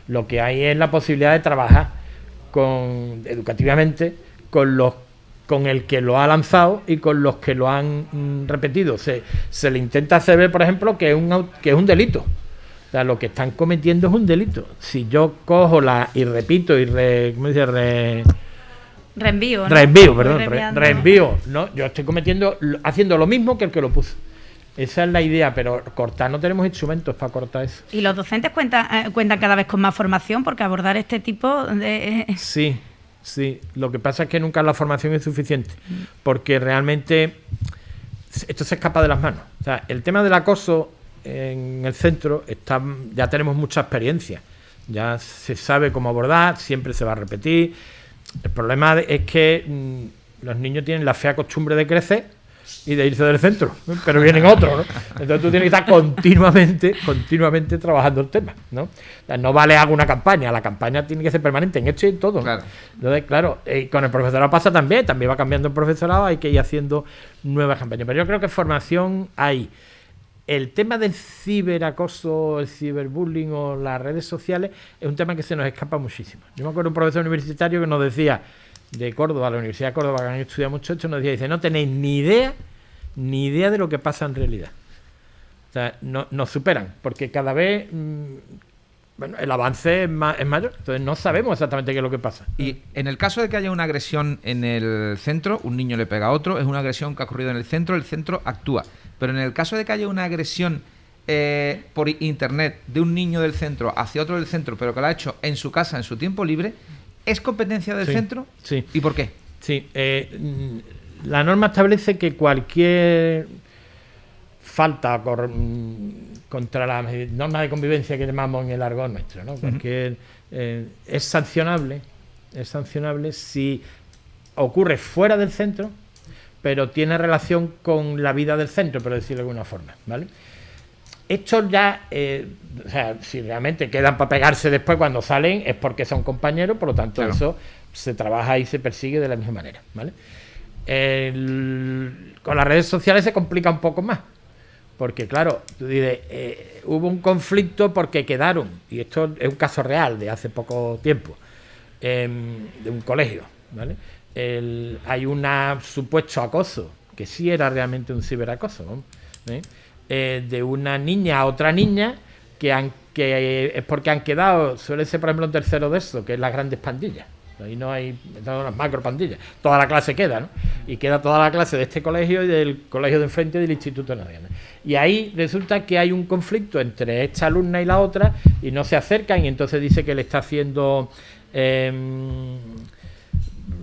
Lo que hay es la posibilidad de trabajar educativamente con el que lo ha lanzado y con los que lo han repetido. Se le intenta hacer ver, por ejemplo, que es un delito. O sea, lo que están cometiendo es un delito. Si yo cojo y repito y reenvío, ¿no? Yo estoy haciendo lo mismo que el que lo puso. Esa es la idea, pero cortar no tenemos instrumentos para cortar eso. ¿Y los docentes cuentan cada vez con más formación? Porque abordar este tipo de... Sí. Lo que pasa es que nunca la formación es suficiente, porque realmente esto se escapa de las manos. O sea, el tema del acoso en el centro ya tenemos mucha experiencia. Ya se sabe cómo abordar, siempre se va a repetir. El problema es que los niños tienen la fea costumbre de crecer y de irse del centro, pero vienen otros, ¿no? Entonces tú tienes que estar continuamente trabajando el tema, ¿no? O sea, no vale hago una campaña, la campaña tiene que ser permanente en esto y en todo. Claro. Entonces, claro, con el profesorado pasa también va cambiando el profesorado, hay que ir haciendo nuevas campañas. Pero yo creo que formación hay. El tema del ciberacoso, el ciberbullying o las redes sociales es un tema que se nos escapa muchísimo. Yo me acuerdo de un profesor universitario que nos decía, de Córdoba, la Universidad de Córdoba, que han estudiado mucho esto, nos dice, no tenéis ni idea de lo que pasa en realidad. O sea, nos superan, porque cada vez el avance es mayor, entonces no sabemos exactamente qué es lo que pasa. Y en el caso de que haya una agresión en el centro, un niño le pega a otro, es una agresión que ha ocurrido en el centro actúa. Pero en el caso de que haya una agresión por internet de un niño del centro hacia otro del centro, pero que lo ha hecho en su casa, en su tiempo libre, ¿es competencia del centro? Sí. ¿Y por qué? Sí, la norma establece que cualquier falta contra la norma de convivencia que llamamos en el argot nuestro, ¿no? Cualquier, es sancionable si ocurre fuera del centro, pero tiene relación con la vida del centro, por decirlo de alguna forma, ¿vale? Estos ya, o sea, si realmente quedan para pegarse después cuando salen, es porque son compañeros, por lo tanto, claro, eso se trabaja y se persigue de la misma manera, ¿vale? Con las redes sociales se complica un poco más, porque claro, tú dices, hubo un conflicto porque quedaron, y esto es un caso real de hace poco tiempo, de un colegio, ¿vale? Hay un supuesto acoso, que sí era realmente un ciberacoso, ¿no? De una niña a otra niña que es porque han quedado, suele ser por ejemplo un tercero de eso, que es las grandes pandillas. Ahí no hay unas macro pandillas, toda la clase queda, ¿no? Y queda toda la clase de este colegio y del colegio de enfrente del Instituto Nacional. Y ahí resulta que hay un conflicto entre esta alumna y la otra y no se acercan, y entonces dice que le está haciendo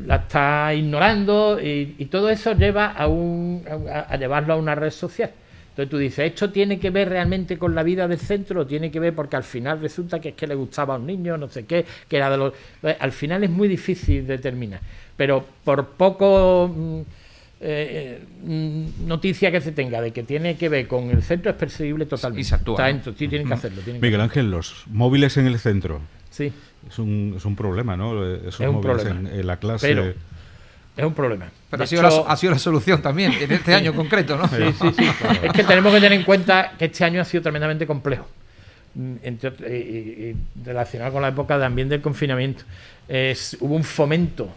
la está ignorando, y todo eso lleva a llevarlo a una red social. Entonces tú dices, ¿esto tiene que ver realmente con la vida del centro? ¿O tiene que ver porque al final resulta que es que le gustaba a un niño, no sé qué, que era de los... Al final es muy difícil determinar, pero por poco noticia que se tenga de que tiene que ver con el centro es perseguible totalmente. Y se actúa, ¿no? Sí, tienen que hacerlo. Miguel Ángel, los móviles en el centro. Sí. Es un problema, ¿no? Esos es un móviles problema. En la clase. Pero es un problema. Pero ha sido la solución también, en este año en concreto, ¿no? Sí. Claro. Es que tenemos que tener en cuenta que este año ha sido tremendamente complejo. Y relacionado con la época también del confinamiento. Hubo un fomento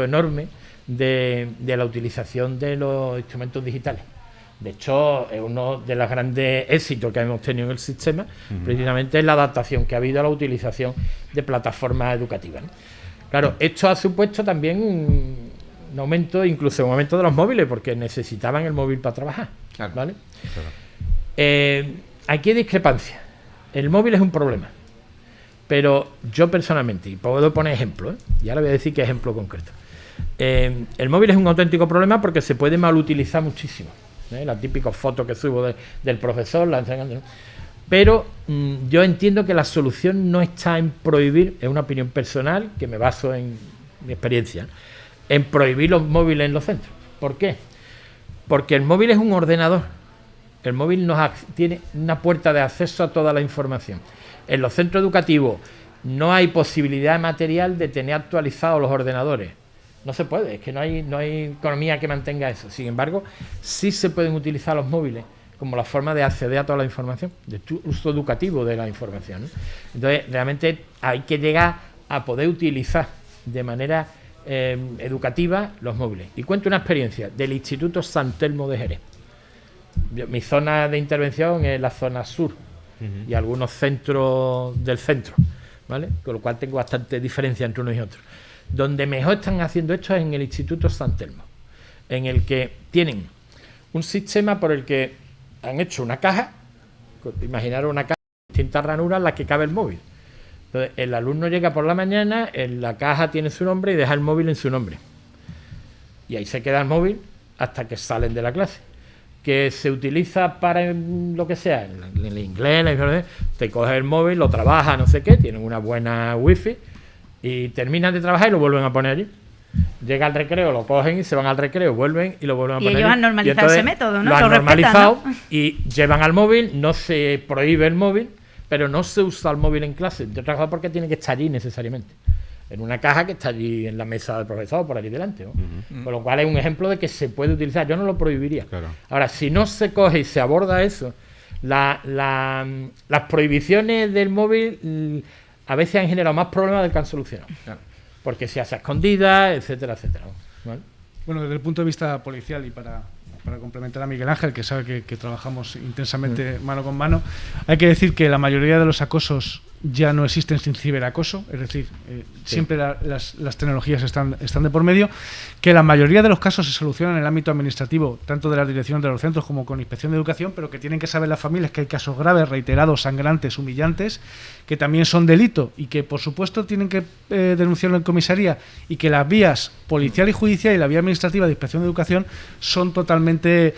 enorme de la utilización de los instrumentos digitales. De hecho, es uno de los grandes éxitos que hemos tenido en el sistema, precisamente es la adaptación que ha habido a la utilización de plataformas educativas, ¿no? Claro, esto ha supuesto también un aumento, incluso un aumento de los móviles, porque necesitaban el móvil para trabajar, claro, ¿vale? Claro. Aquí hay discrepancia. El móvil es un problema, pero yo personalmente, y puedo poner ejemplos, y ahora voy a decir qué ejemplo concreto. El móvil es un auténtico problema porque se puede mal utilizar muchísimo. La típica foto que subo del profesor, la enseñando, ¿no? Pero yo entiendo que la solución no está en prohibir, es una opinión personal que me baso en mi experiencia, en prohibir los móviles en los centros. ¿Por qué? Porque el móvil es un ordenador. El móvil tiene una puerta de acceso a toda la información. En los centros educativos no hay posibilidad material de tener actualizados los ordenadores. No se puede, es que no hay economía que mantenga eso. Sin embargo, sí se pueden utilizar los móviles como la forma de acceder a toda la información, de uso educativo de la información, ¿no? Entonces, realmente hay que llegar a poder utilizar de manera educativa los móviles. Y cuento una experiencia del Instituto San Telmo de Jerez. Mi zona de intervención es la zona sur y algunos centros del centro, ¿vale? Con lo cual tengo bastante diferencia entre unos y otros. Donde mejor están haciendo esto es en el Instituto San Telmo, en el que tienen un sistema por el que han hecho una caja, imaginaros una caja de distintas ranuras en las que cabe el móvil. Entonces, el alumno llega por la mañana, en la caja tiene su nombre y deja el móvil en su nombre. Y ahí se queda el móvil hasta que salen de la clase. Que se utiliza para lo que sea, en el inglés, te coges el móvil, lo trabajas, no sé qué, tienen una buena wifi y terminan de trabajar y lo vuelven a poner allí. Llega al recreo, lo cogen y se van al recreo, vuelven y lo vuelven a poner. Y ellos han normalizado ese método, ¿no? Lo han normalizado, ¿no? Y llevan al móvil, no se prohíbe el móvil, pero no se usa el móvil en clase, entre otras cosas porque tiene que estar allí necesariamente. En una caja que está allí en la mesa del profesor, por allí delante, ¿no? Con lo cual es un ejemplo de que se puede utilizar. Yo no lo prohibiría. Claro. Ahora, si no se coge y se aborda eso, las prohibiciones del móvil a veces han generado más problemas del que han solucionado. Claro. Porque se hace a escondidas, etcétera, etcétera. ¿Vale? Bueno, desde el punto de vista policial y para complementar a Miguel Ángel, que sabe que trabajamos intensamente mano con mano, hay que decir que la mayoría de los acosos ya no existen sin ciberacoso, es decir, siempre las tecnologías están de por medio, que la mayoría de los casos se solucionan en el ámbito administrativo, tanto de las direcciones de los centros como con inspección de educación, pero que tienen que saber las familias que hay casos graves, reiterados, sangrantes, humillantes, que también son delito y que por supuesto tienen que denunciarlo en comisaría, y que las vías policial y judicial y la vía administrativa de inspección de educación son totalmente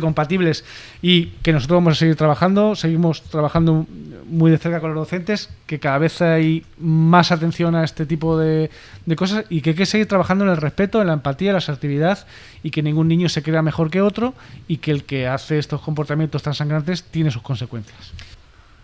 compatibles, y que nosotros vamos a seguir trabajando, seguimos trabajando muy de cerca con los docentes, que cada vez hay más atención a este tipo de cosas, y que hay que seguir trabajando en el respeto, en la empatía, en la asertividad, y que ningún niño se crea mejor que otro, y que el que hace estos comportamientos tan sangrantes tiene sus consecuencias.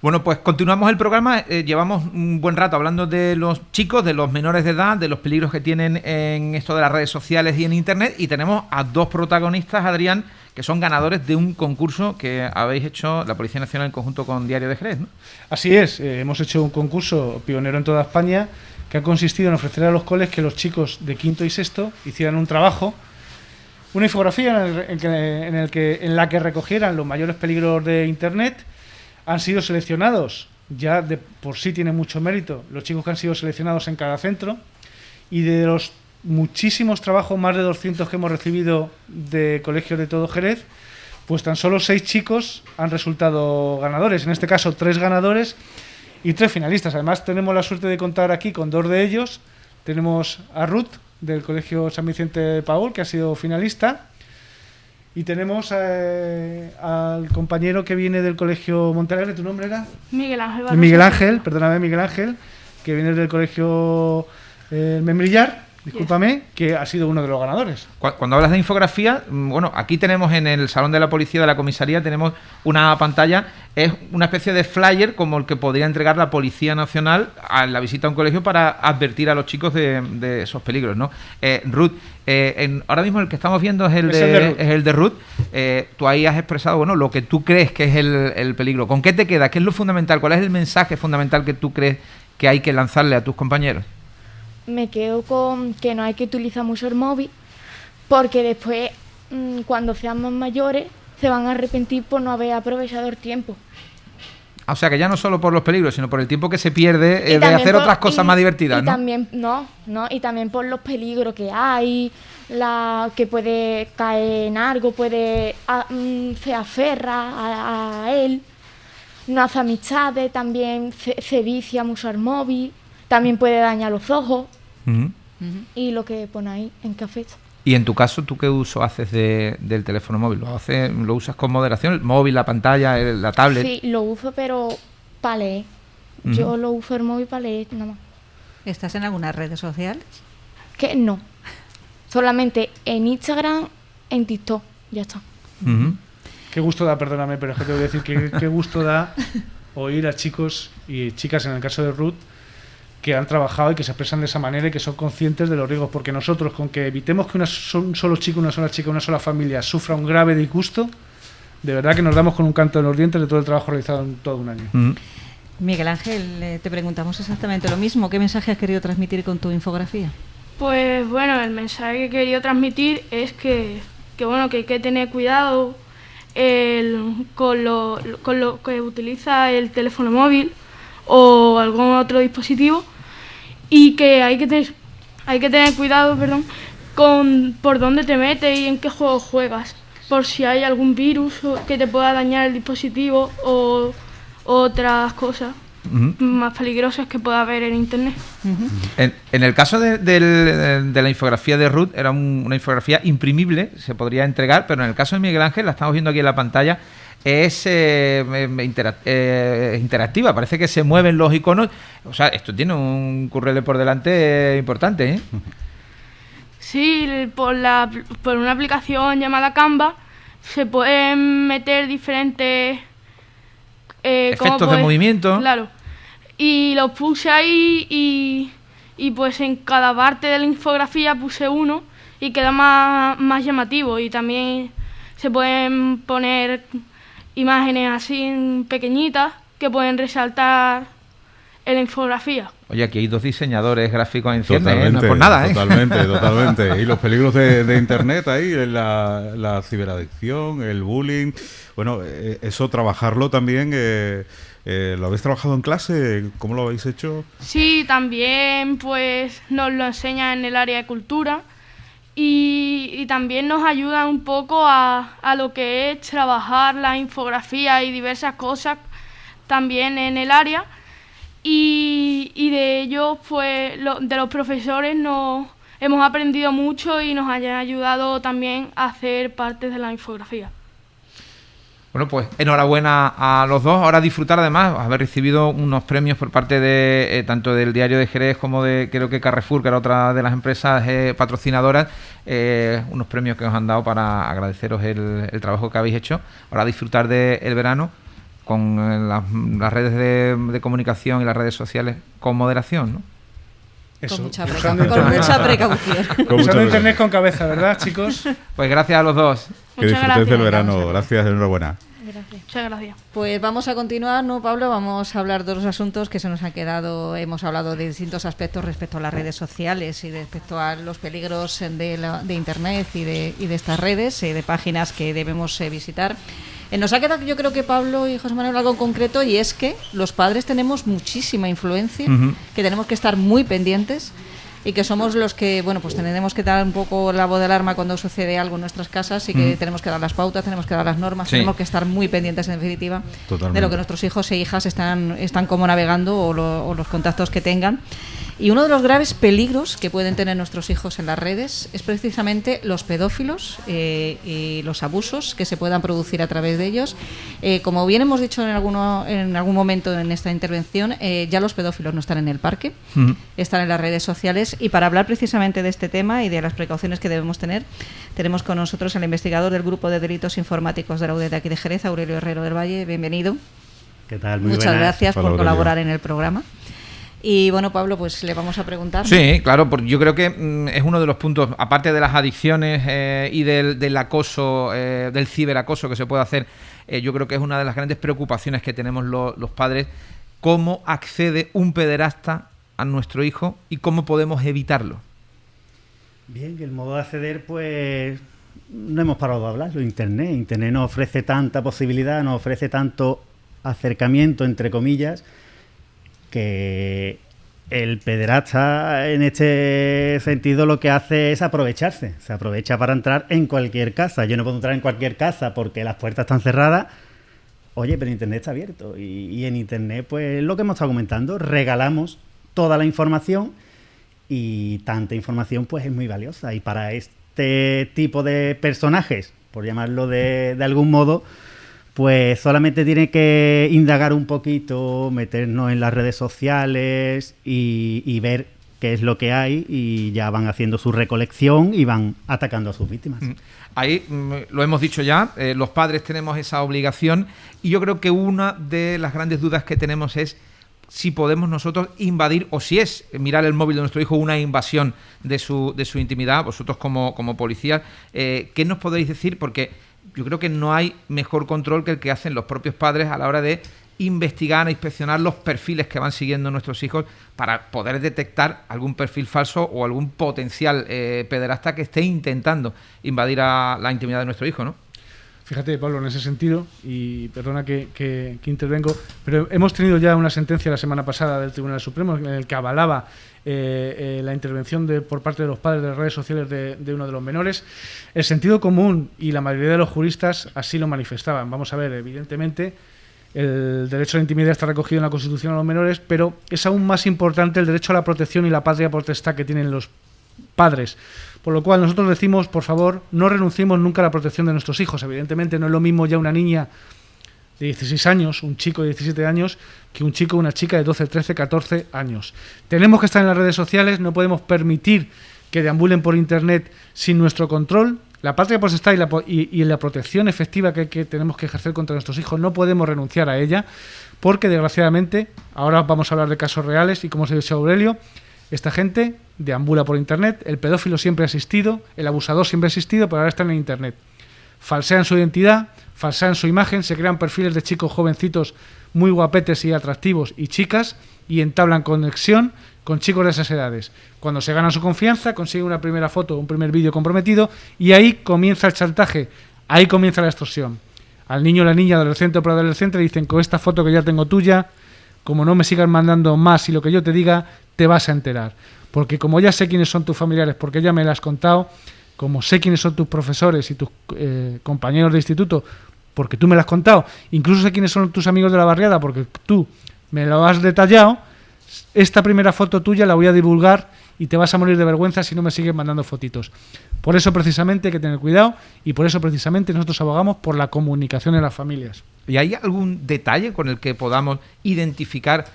Bueno, pues continuamos el programa. Llevamos un buen rato hablando de los chicos, de los menores de edad, de los peligros que tienen en esto de las redes sociales y en Internet, y tenemos a dos protagonistas, Adrián, que son ganadores de un concurso que habéis hecho la Policía Nacional en conjunto con Diario de Jerez, ¿no? Así es, hemos hecho un concurso pionero en toda España que ha consistido en ofrecer a los coles que los chicos de quinto y sexto hicieran un trabajo, una infografía en la que recogieran los mayores peligros de Internet. Han sido seleccionados, ya de por sí tiene mucho mérito, los chicos que han sido seleccionados en cada centro, y de los muchísimos trabajos, más de 200 que hemos recibido de colegios de todo Jerez, pues tan solo 6 chicos han resultado ganadores, en este caso 3 ganadores y 3 finalistas. Además tenemos la suerte de contar aquí con 2 de ellos. Tenemos a Ruth del Colegio San Vicente de Paúl, que ha sido finalista, y tenemos al compañero que viene del Colegio Montalegre. ¿Tu nombre era? Miguel Ángel. Miguel Ángel, que viene del Colegio Membrillar, discúlpame, que ha sido uno de los ganadores. Cuando hablas de infografía, bueno, aquí tenemos en el Salón de la Policía de la Comisaría, tenemos una pantalla, es una especie de flyer como el que podría entregar la Policía Nacional a la visita a un colegio para advertir a los chicos de esos peligros, ¿no? Ruth, ahora mismo el que estamos viendo es el de Ruth. Tú ahí has expresado, bueno, lo que tú crees que es el peligro. ¿Con qué te queda? ¿Qué es lo fundamental? ¿Cuál es el mensaje fundamental que tú crees que hay que lanzarle a tus compañeros? Me quedo con que no hay que utilizar mucho el móvil, porque después, cuando sean más mayores, se van a arrepentir por no haber aprovechado el tiempo. O sea, que ya no solo por los peligros, sino por el tiempo que se pierde de hacer otras cosas más divertidas, ¿no? También, y también por los peligros que hay, que puede caer en algo, se aferra a él, no hace amistades, también se vicia mucho al móvil, también puede dañar los ojos. Y lo que pone ahí, en qué afecta. Y en tu caso, ¿tú qué uso haces del teléfono móvil? ¿Lo usas con moderación? ¿El móvil, la pantalla, la tablet? Sí, lo uso, pero para leer. Yo lo uso el móvil para leer nada más. ¿Estás en algunas redes sociales? Que no. Solamente en Instagram, en TikTok. Ya está. Qué gusto da, perdóname, pero es que tengo que decir que qué gusto da oír a chicos y chicas, en el caso de Ruth, que han trabajado y que se expresan de esa manera y que son conscientes de los riesgos, porque nosotros, con que evitemos que un solo chico, una sola chica, una sola familia sufra un grave disgusto, de verdad que nos damos con un canto en los dientes de todo el trabajo realizado en todo un año. Miguel Ángel, te preguntamos exactamente lo mismo. ¿Qué mensaje has querido transmitir con tu infografía? Pues bueno, el mensaje que he querido transmitir es que bueno, que hay que tener cuidado con lo que utiliza el teléfono móvil o algún otro dispositivo, y que hay que tener cuidado, por dónde te metes y en qué juegos juegas, por si hay algún virus que te pueda dañar el dispositivo o otras cosas más peligrosas que pueda haber en internet. En el caso de la infografía de Ruth, era una infografía imprimible, se podría entregar, pero en el caso de Miguel Ángel, la estamos viendo aquí en la pantalla, es interactiva, parece que se mueven los iconos. O sea, esto tiene un currele por delante importante, ¿eh? Sí, por una aplicación llamada Canva se pueden meter diferentes efectos de movimiento. Claro. Y los puse ahí y pues en cada parte de la infografía puse uno y queda más llamativo, y también se pueden poner imágenes así pequeñitas que pueden resaltar en la infografía. Oye, aquí hay dos diseñadores gráficos en ciernes, Totalmente, no es por nada, ¿eh? Totalmente. Y los peligros de Internet ahí, la ciberadicción, el bullying. Bueno, eso trabajarlo también, ¿lo habéis trabajado en clase? ¿Cómo lo habéis hecho? Sí, también pues nos lo enseñan en el área de cultura. Y también nos ayuda un poco a lo que es trabajar la infografía y diversas cosas también en el área, y de ellos, pues de los profesores nos hemos aprendido mucho y nos han ayudado también a hacer partes de la infografía. Bueno, pues enhorabuena a los dos. Ahora disfrutar, además, haber recibido unos premios por parte de tanto del Diario de Jerez como de, creo que Carrefour, que era otra de las empresas patrocinadoras, unos premios que os han dado para agradeceros el trabajo que habéis hecho. Ahora disfrutar del verano con las redes de comunicación y las redes sociales con moderación, ¿no? Eso, con mucha precaución. Usando Internet con cabeza, ¿verdad, chicos? Pues gracias a los dos. Que disfrutéis del verano. Gracias, enhorabuena. Gracias. Muchas gracias. Pues vamos a continuar, ¿no, Pablo? Vamos a hablar de los asuntos que se nos han quedado. Hemos hablado de distintos aspectos respecto a las redes sociales y respecto a los peligros de Internet y de estas redes, de páginas que debemos visitar. Nos ha quedado, yo creo que Pablo y José Manuel, algo concreto, y es que los padres tenemos muchísima influencia, que tenemos que estar muy pendientes, y que somos los que, bueno, pues tenemos que dar un poco la voz de alarma cuando sucede algo en nuestras casas, y que tenemos que dar las pautas, tenemos que dar las normas, tenemos que estar muy pendientes, en definitiva, de lo que nuestros hijos e hijas están como navegando, o los contactos que tengan. Y uno de los graves peligros que pueden tener nuestros hijos en las redes es precisamente los pedófilos y los abusos que se puedan producir a través de ellos. Como bien hemos dicho en algún momento en esta intervención, ya los pedófilos no están en el parque, están en las redes sociales. Y para hablar precisamente de este tema y de las precauciones que debemos tener, tenemos con nosotros al investigador del Grupo de Delitos Informáticos de la UDED de aquí de Jerez, Aurelio Herrero del Valle. Bienvenido. ¿Qué tal? Muy Muchas buenas. gracias por Aurelio. colaborar en el programa. Y bueno, Pablo, pues le vamos a preguntar. Sí, claro, porque yo creo que es uno de los puntos, aparte de las adicciones y del acoso, del ciberacoso que se puede hacer, yo creo que es una de las grandes preocupaciones que tenemos los padres, cómo accede un pederasta a nuestro hijo y cómo podemos evitarlo. Bien, el modo de acceder, pues no hemos parado de hablarlo. Internet nos ofrece tanta posibilidad, nos ofrece tanto acercamiento, entre comillas, que el pederasta en este sentido lo que hace es aprovecharse. Se aprovecha para entrar en cualquier casa. Yo no puedo entrar en cualquier casa porque las puertas están cerradas. Oye, pero Internet está abierto. Y en Internet, pues lo que hemos estado comentando, regalamos toda la información, y tanta información pues es muy valiosa. Y para este tipo de personajes, por llamarlo de algún modo, pues solamente tiene que indagar un poquito, meternos en las redes sociales y ver qué es lo que hay y ya van haciendo su recolección y van atacando a sus víctimas. Ahí lo hemos dicho ya, los padres tenemos esa obligación y yo creo que una de las grandes dudas que tenemos es si podemos nosotros invadir o si es mirar el móvil de nuestro hijo una invasión de su intimidad, vosotros como policías, ¿qué nos podéis decir? Porque yo creo que no hay mejor control que el que hacen los propios padres a la hora de investigar e inspeccionar los perfiles que van siguiendo nuestros hijos para poder detectar algún perfil falso o algún potencial pederasta que esté intentando invadir a la intimidad de nuestro hijo, ¿no? Fíjate, Pablo, en ese sentido, y perdona que intervengo, pero hemos tenido ya una sentencia la semana pasada del Tribunal Supremo en el que avalaba la intervención por parte de los padres de las redes sociales de uno de los menores. El sentido común y la mayoría de los juristas así lo manifestaban. Vamos a ver, evidentemente, el derecho a la intimidad está recogido en la Constitución a los menores, pero es aún más importante el derecho a la protección y la patria potestad que tienen los padres. Por lo cual nosotros decimos, por favor, no renunciemos nunca a la protección de nuestros hijos. Evidentemente no es lo mismo ya una niña de 16 años, un chico de 17 años, que un chico o una chica de 12, 13, 14 años. Tenemos que estar en las redes sociales, no podemos permitir que deambulen por Internet sin nuestro control. La patria potestad y la protección efectiva que tenemos que ejercer contra nuestros hijos no podemos renunciar a ella, porque desgraciadamente, ahora vamos a hablar de casos reales y como se dice Aurelio, esta gente deambula por Internet, el pedófilo siempre ha existido, el abusador siempre ha existido, pero ahora están en Internet. Falsean su identidad, falsean su imagen, se crean perfiles de chicos jovencitos muy guapetes y atractivos y chicas y entablan conexión con chicos de esas edades. Cuando se ganan su confianza, consiguen una primera foto, un primer vídeo comprometido y ahí comienza el chantaje, ahí comienza la extorsión. Al niño, la niña, adolescente o preadolescente le dicen: con esta foto que ya tengo tuya, como no me sigas mandando más y lo que yo te diga, te vas a enterar. Porque como ya sé quiénes son tus familiares, porque ya me lo has contado, como sé quiénes son tus profesores y tus compañeros de instituto, porque tú me lo has contado, incluso sé quiénes son tus amigos de la barriada, porque tú me lo has detallado, esta primera foto tuya la voy a divulgar y te vas a morir de vergüenza si no me sigues mandando fotitos. Por eso precisamente hay que tener cuidado y por eso precisamente nosotros abogamos por la comunicación en las familias. ¿Y hay algún detalle con el que podamos identificar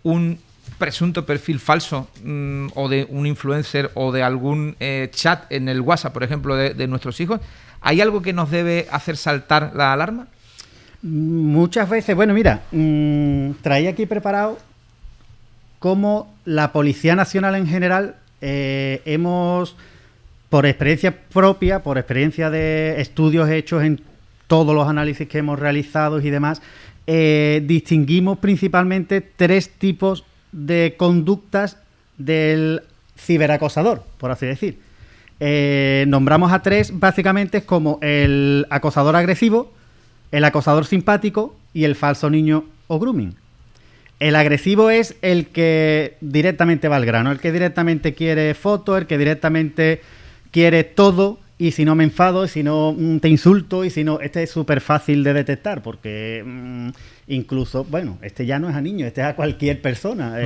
un presunto perfil falso o de un influencer o de algún chat en el WhatsApp, por ejemplo, de nuestros hijos? ¿Hay algo que nos debe hacer saltar la alarma? Muchas veces, bueno, mira, traía aquí preparado cómo la Policía Nacional en general hemos, por experiencia propia, por experiencia de estudios hechos en todos los análisis que hemos realizado y demás, distinguimos principalmente 3 tipos de conductas del ciberacosador, por así decir. Nombramos a 3 básicamente como el acosador agresivo, el acosador simpático y el falso niño o grooming. El agresivo es el que directamente va al grano, el que directamente quiere fotos, el que directamente quiere todo, y si no me enfado, y si no te insulto, y si no... Este es súper fácil de detectar, porque incluso, bueno, este ya no es a niños, este es a cualquier persona.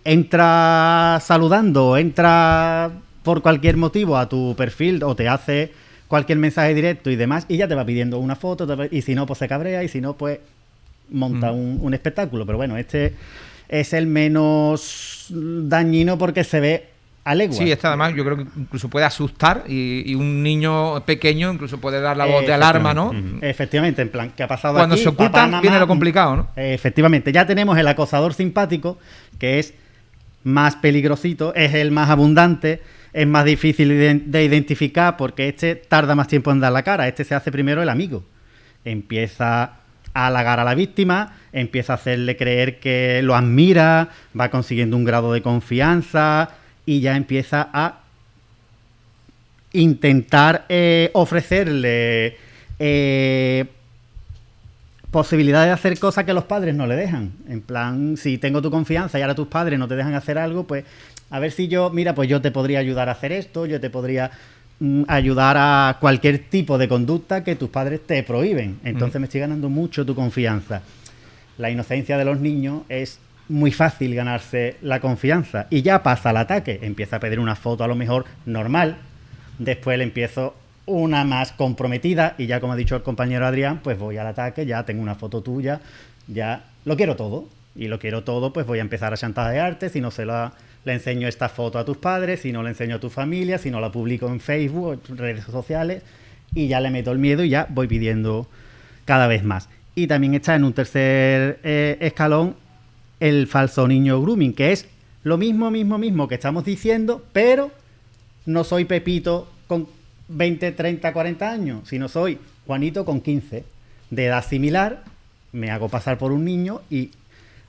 Entra saludando, entra por cualquier motivo a tu perfil, o te hace cualquier mensaje directo y demás, y ya te va pidiendo una foto, y si no, pues se cabrea, y si no, pues monta un espectáculo. Pero bueno, este es el menos dañino porque se ve a legua. Sí, este además yo creo que incluso puede asustar y un niño pequeño incluso puede dar la voz de alarma, ¿no? Efectivamente, en plan, ¿qué ha pasado Cuando aquí? se ocultan, Papá, viene mamá, lo complicado, ¿no? Efectivamente, ya tenemos el acosador simpático, que es más peligrosito, es el más abundante, es más difícil de identificar porque este tarda más tiempo en dar la cara. Este se hace primero el amigo. Empieza a halagar a la víctima, empieza a hacerle creer que lo admira, va consiguiendo un grado de confianza y ya empieza a intentar ofrecerle posibilidades de hacer cosas que los padres no le dejan. En plan, si tengo tu confianza y ahora tus padres no te dejan hacer algo, pues a ver si yo, mira, pues yo te podría ayudar a hacer esto, yo te podría ayudar a cualquier tipo de conducta que tus padres te prohíben. Entonces me estoy ganando mucho tu confianza. La inocencia de los niños es muy fácil ganarse la confianza y ya pasa al ataque. Empieza a pedir una foto a lo mejor normal, después le empiezo una más comprometida y ya, como ha dicho el compañero Adrián, pues voy al ataque, ya tengo una foto tuya, ya lo quiero todo. y lo quiero todo, pues voy a empezar a chantajearte si no le enseño esta foto a tus padres, si no le enseño a tu familia, si no la publico en Facebook, en redes sociales, y ya le meto el miedo y ya voy pidiendo cada vez más. Y también está en un tercer escalón el falso niño grooming, que es lo mismo que estamos diciendo, pero no soy Pepito con 20, 30, 40 años, sino soy Juanito con 15, de edad similar, me hago pasar por un niño y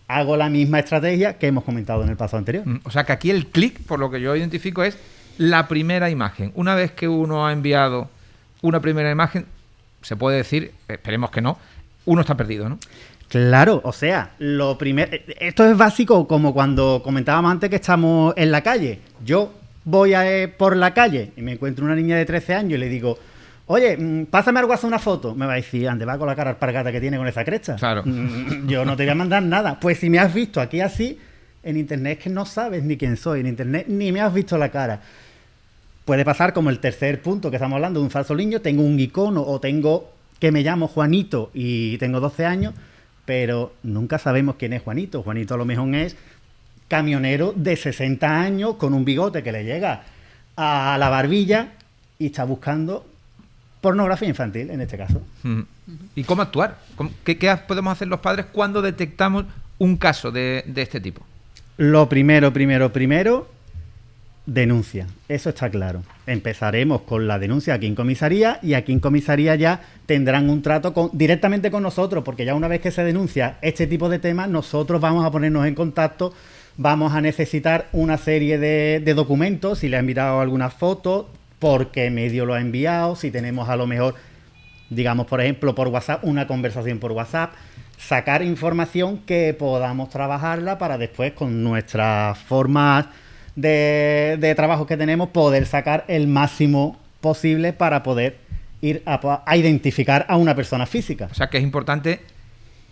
hago la misma estrategia que hemos comentado en el paso anterior. O sea que aquí el clic, por lo que yo identifico, es la primera imagen. Una vez que uno ha enviado una primera imagen, se puede decir, esperemos que no, uno está perdido, ¿no? Claro, o sea, lo primero, esto es básico como cuando comentábamos antes que estamos en la calle. Yo voy por la calle y me encuentro una niña de 13 años y le digo, oye, pásame al WhatsApp una foto. Me va a decir, ande, va con la cara alpargata que tiene con esa cresta. Claro. Yo no te voy a mandar nada. Pues si me has visto aquí así, en internet es que no sabes ni quién soy. En internet ni me has visto la cara. Puede pasar como el tercer punto que estamos hablando de un falso niño. Tengo un icono o tengo que me llamo Juanito y tengo 12 años, pero nunca sabemos quién es Juanito. Juanito a lo mejor es camionero de 60 años con un bigote que le llega a la barbilla y está buscando pornografía infantil, en este caso. ¿Y cómo actuar? ¿Qué podemos hacer los padres cuando detectamos un caso de este tipo? Lo primero, denuncia. Eso está claro. Empezaremos con la denuncia aquí en comisaría y aquí en comisaría ya tendrán un trato directamente con nosotros, porque ya una vez que se denuncia este tipo de temas, nosotros vamos a ponernos en contacto, vamos a necesitar una serie de documentos, si le ha enviado alguna foto, por qué medio lo ha enviado, si tenemos a lo mejor, digamos, por ejemplo, por WhatsApp, una conversación por WhatsApp, sacar información que podamos trabajarla para después, con nuestras formas de trabajo que tenemos, poder sacar el máximo posible para poder ir a identificar a una persona física. O sea que es importante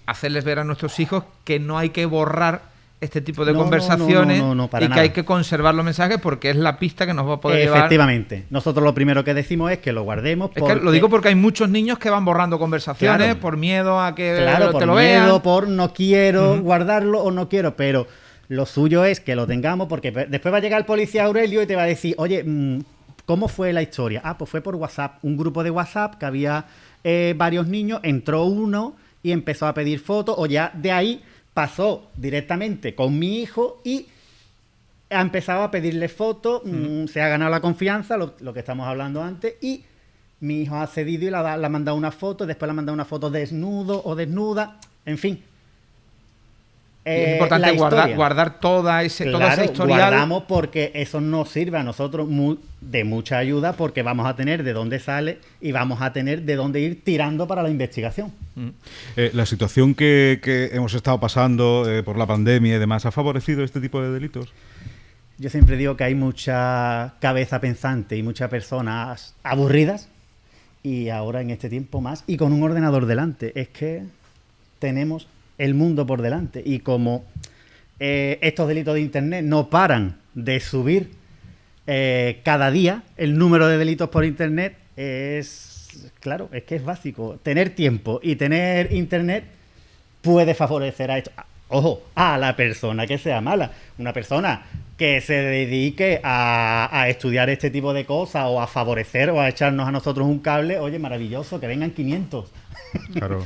hacerles ver a nuestros hijos que no hay que borrar este tipo de conversaciones y que nada. hay que conservar los mensajes porque es la pista que nos va a poder llevar. Efectivamente. Nosotros lo primero que decimos es que lo guardemos. Es que lo digo porque hay muchos niños que van borrando conversaciones, claro, por miedo a que te lo vean. Por no quiero guardarlo o no quiero, pero lo suyo es que lo tengamos porque después va a llegar el policía Aurelio y te va a decir, oye, ¿cómo fue la historia? Ah, pues fue por WhatsApp, un grupo de WhatsApp que había varios niños, entró uno y empezó a pedir fotos, o ya de ahí pasó directamente con mi hijo y ha empezado a pedirle fotos, se ha ganado la confianza, lo que estamos hablando antes, y mi hijo ha cedido y le ha mandado una foto, después le ha mandado una foto desnudo o desnuda, en fin. Es importante guardar toda esa historial. Guardamos porque eso nos sirve a nosotros de mucha ayuda, porque vamos a tener de dónde sale y vamos a tener de dónde ir tirando para la investigación. La situación que hemos estado pasando por la pandemia y demás, ¿ha favorecido este tipo de delitos? Yo siempre digo que hay mucha cabeza pensante y muchas personas aburridas, y ahora en este tiempo más, y con un ordenador delante. Es que tenemos el mundo por delante, y como estos delitos de internet no paran de subir cada día, el número de delitos por internet es que es básico. Tener tiempo y tener internet puede favorecer a esto. Ojo, a la persona que sea mala, una persona que se dedique a estudiar este tipo de cosas o a favorecer o a echarnos a nosotros un cable, oye, maravilloso, que vengan 500. Claro.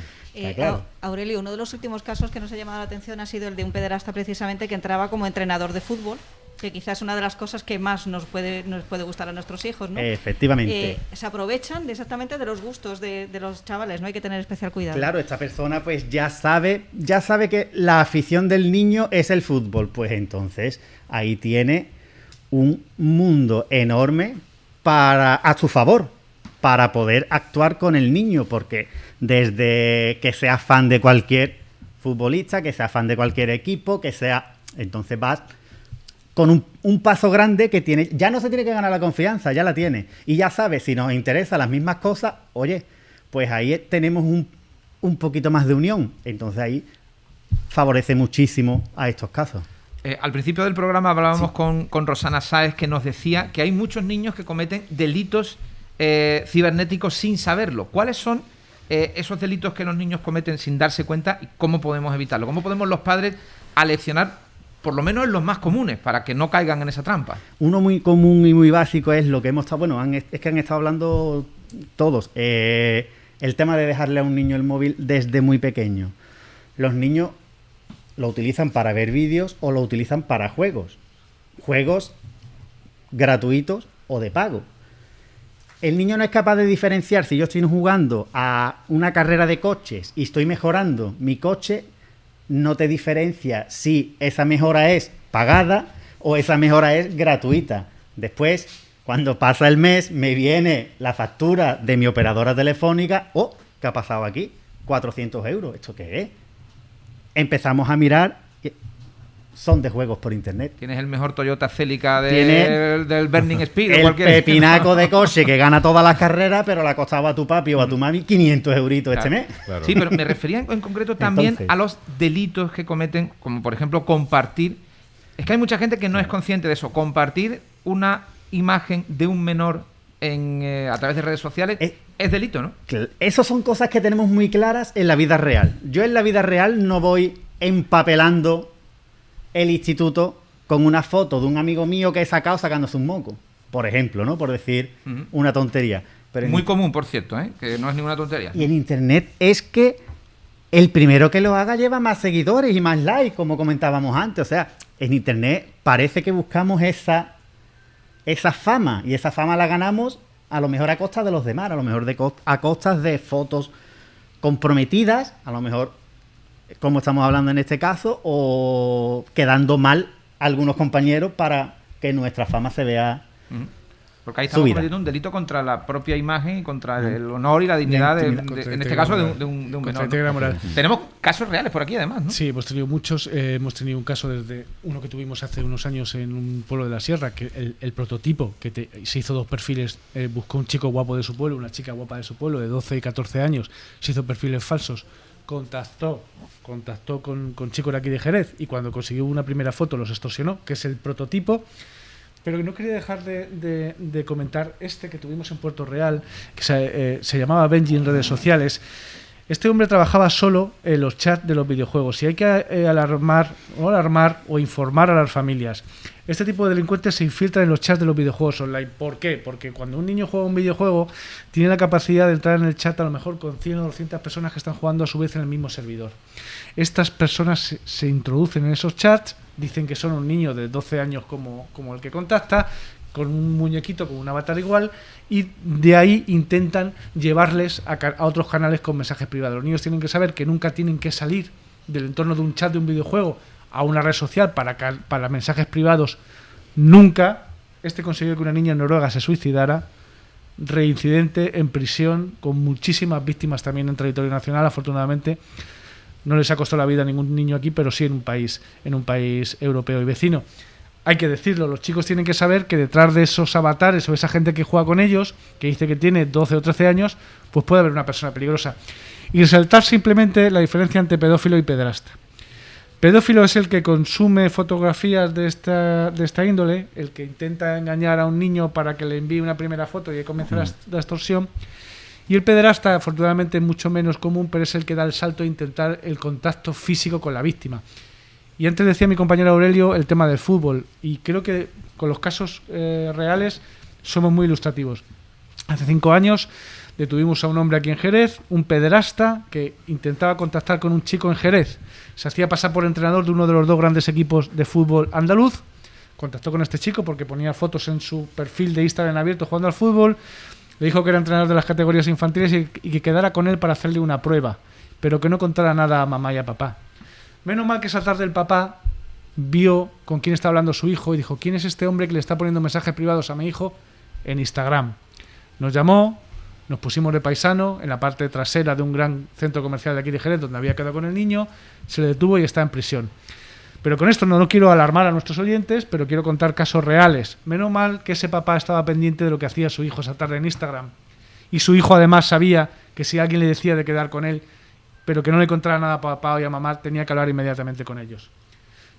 Claro. Aurelio, uno de los últimos casos que nos ha llamado la atención ha sido el de un pederasta precisamente que entraba como entrenador de fútbol, que quizás es una de las cosas que más nos puede gustar a nuestros hijos, ¿no? Efectivamente. Se aprovechan exactamente de los gustos de los chavales, ¿no? Hay que tener especial cuidado. Claro, esta persona pues ya sabe que la afición del niño es el fútbol, pues entonces ahí tiene un mundo enorme a su favor, para poder actuar con el niño, porque desde que sea fan de cualquier futbolista, que sea fan de cualquier equipo, entonces vas con un paso grande que tiene, ya no se tiene que ganar la confianza, ya la tiene, y ya sabe, si nos interesan las mismas cosas, oye, pues ahí tenemos un poquito más de unión, entonces ahí favorece muchísimo a estos casos. Al principio del programa hablábamos con Rosana Sáez, que nos decía que hay muchos niños que cometen delitos cibernéticos sin saberlo. ¿Cuáles son esos delitos que los niños cometen sin darse cuenta y cómo podemos evitarlo? ¿Cómo podemos los padres aleccionar, por lo menos en los más comunes, para que no caigan en esa trampa. Uno muy común y muy básico es lo que hemos estado... Bueno, es que han estado hablando todos. El tema de dejarle a un niño el móvil desde muy pequeño. Los niños lo utilizan para ver vídeos o lo utilizan para juegos. Juegos gratuitos o de pago. El niño no es capaz de diferenciar si yo estoy jugando a una carrera de coches y estoy mejorando mi coche, no te diferencia si esa mejora es pagada o esa mejora es gratuita. Después, cuando pasa el mes, me viene la factura de mi operadora telefónica. Oh, ¿qué ha pasado aquí? 400 euros. ¿Esto qué es? Empezamos a mirar. Son de juegos por internet. Tienes el mejor Toyota Celica del Burning Speed. El pepinaco de coche que gana todas las carreras, pero le ha costado a tu papi o a tu mami 500 euritos este mes. Claro. Sí, pero me refería en concreto también a los delitos que cometen, como por ejemplo compartir. Es que hay mucha gente que no es consciente de eso. Compartir una imagen de un menor a través de redes sociales es delito, ¿no? Esas son cosas que tenemos muy claras en la vida real. Yo en la vida real no voy empapelando el instituto con una foto de un amigo mío que he sacado sacándose un moco, por ejemplo, ¿no? Por decir una tontería. Pero muy común, por cierto, que no es ninguna tontería. Y en internet es que el primero que lo haga lleva más seguidores y más likes, como comentábamos antes. O sea, en internet parece que buscamos esa fama, y esa fama la ganamos a lo mejor a costa de los demás, a lo mejor a costas de fotos comprometidas, a lo mejor, como estamos hablando en este caso, o quedando mal algunos compañeros para que nuestra fama se vea porque ahí estamos cometiendo un delito contra la propia imagen y contra el honor y la dignidad, en este caso, de un menor, ¿no? Tenemos casos reales por aquí, además, ¿no? Sí, hemos tenido muchos. Hemos tenido un caso desde uno que tuvimos hace unos años en un pueblo de la Sierra, que el prototipo, que se hizo 2 perfiles, buscó un chico guapo de su pueblo, una chica guapa de su pueblo, de 12 y 14 años, se hizo perfiles falsos, contactó con chicos de aquí de Jerez, y cuando consiguió una primera foto los extorsionó, que es el prototipo. Pero no quería dejar de comentar que tuvimos en Puerto Real, que se llamaba Benji en redes sociales. Este hombre trabajaba solo en los chats de los videojuegos, y hay que alarmar o informar a las familias. Este tipo de delincuentes se infiltran en los chats de los videojuegos online. ¿Por qué? Porque cuando un niño juega un videojuego, tiene la capacidad de entrar en el chat a lo mejor con 100 o 200 personas que están jugando a su vez en el mismo servidor. Estas personas se introducen en esos chats, dicen que son un niño de 12 años como el que contacta, con un muñequito, con un avatar igual, y de ahí intentan llevarles a otros canales con mensajes privados. Los niños tienen que saber que nunca tienen que salir del entorno de un chat de un videojuego a una red social para mensajes privados. Nunca. Consiguió que una niña en Noruega se suicidara, reincidente en prisión, con muchísimas víctimas también en territorio nacional. Afortunadamente no les ha costado la vida a ningún niño aquí, pero sí en un país europeo y vecino. Hay que decirlo, los chicos tienen que saber que detrás de esos avatares o esa gente que juega con ellos, que dice que tiene 12 o 13 años, pues puede haber una persona peligrosa. Y resaltar simplemente la diferencia entre pedófilo y pederasta. Pedófilo es el que consume fotografías de esta índole, el que intenta engañar a un niño para que le envíe una primera foto y ahí comienza la extorsión. Y el pederasta, afortunadamente, es mucho menos común, pero es el que da el salto a intentar el contacto físico con la víctima. Y antes decía mi compañero Aurelio el tema del fútbol, y creo que con los casos reales somos muy ilustrativos. Hace 5 años detuvimos a un hombre aquí en Jerez, un pederasta que intentaba contactar con un chico en Jerez. Se hacía pasar por entrenador de uno de los 2 grandes equipos de fútbol andaluz. Contactó con este chico porque ponía fotos en su perfil de Instagram abierto jugando al fútbol. Le dijo que era entrenador de las categorías infantiles y que quedara con él para hacerle una prueba, pero que no contara nada a mamá y a papá. Menos mal que esa tarde el papá vio con quién está hablando su hijo y dijo: ¿quién es este hombre que le está poniendo mensajes privados a mi hijo en Instagram? Nos llamó, nos pusimos de paisano en la parte trasera de un gran centro comercial de aquí de Jerez, donde había quedado con el niño, se le detuvo y está en prisión. Pero con esto no quiero alarmar a nuestros oyentes, pero quiero contar casos reales. Menos mal que ese papá estaba pendiente de lo que hacía su hijo esa tarde en Instagram. Y su hijo además sabía que si alguien le decía de quedar con él, pero que no le contara nada a papá y a mamá, tenía que hablar inmediatamente con ellos.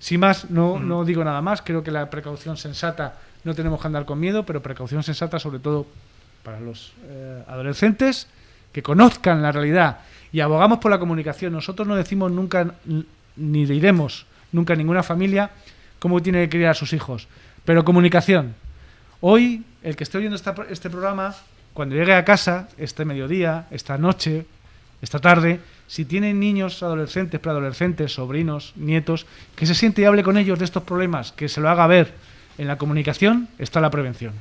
Sin más, no digo nada más. Creo que la precaución sensata, no tenemos que andar con miedo, pero precaución sensata sobre todo para los adolescentes, que conozcan la realidad, y abogamos por la comunicación. Nosotros no decimos nunca, ni diremos nunca ninguna familia cómo tiene que criar a sus hijos. Pero comunicación. Hoy, el que esté oyendo este programa, cuando llegue a casa, este mediodía, esta noche, esta tarde, si tienen niños, adolescentes, preadolescentes, sobrinos, nietos, que se siente y hable con ellos de estos problemas, que se lo haga ver. En la comunicación está la prevención.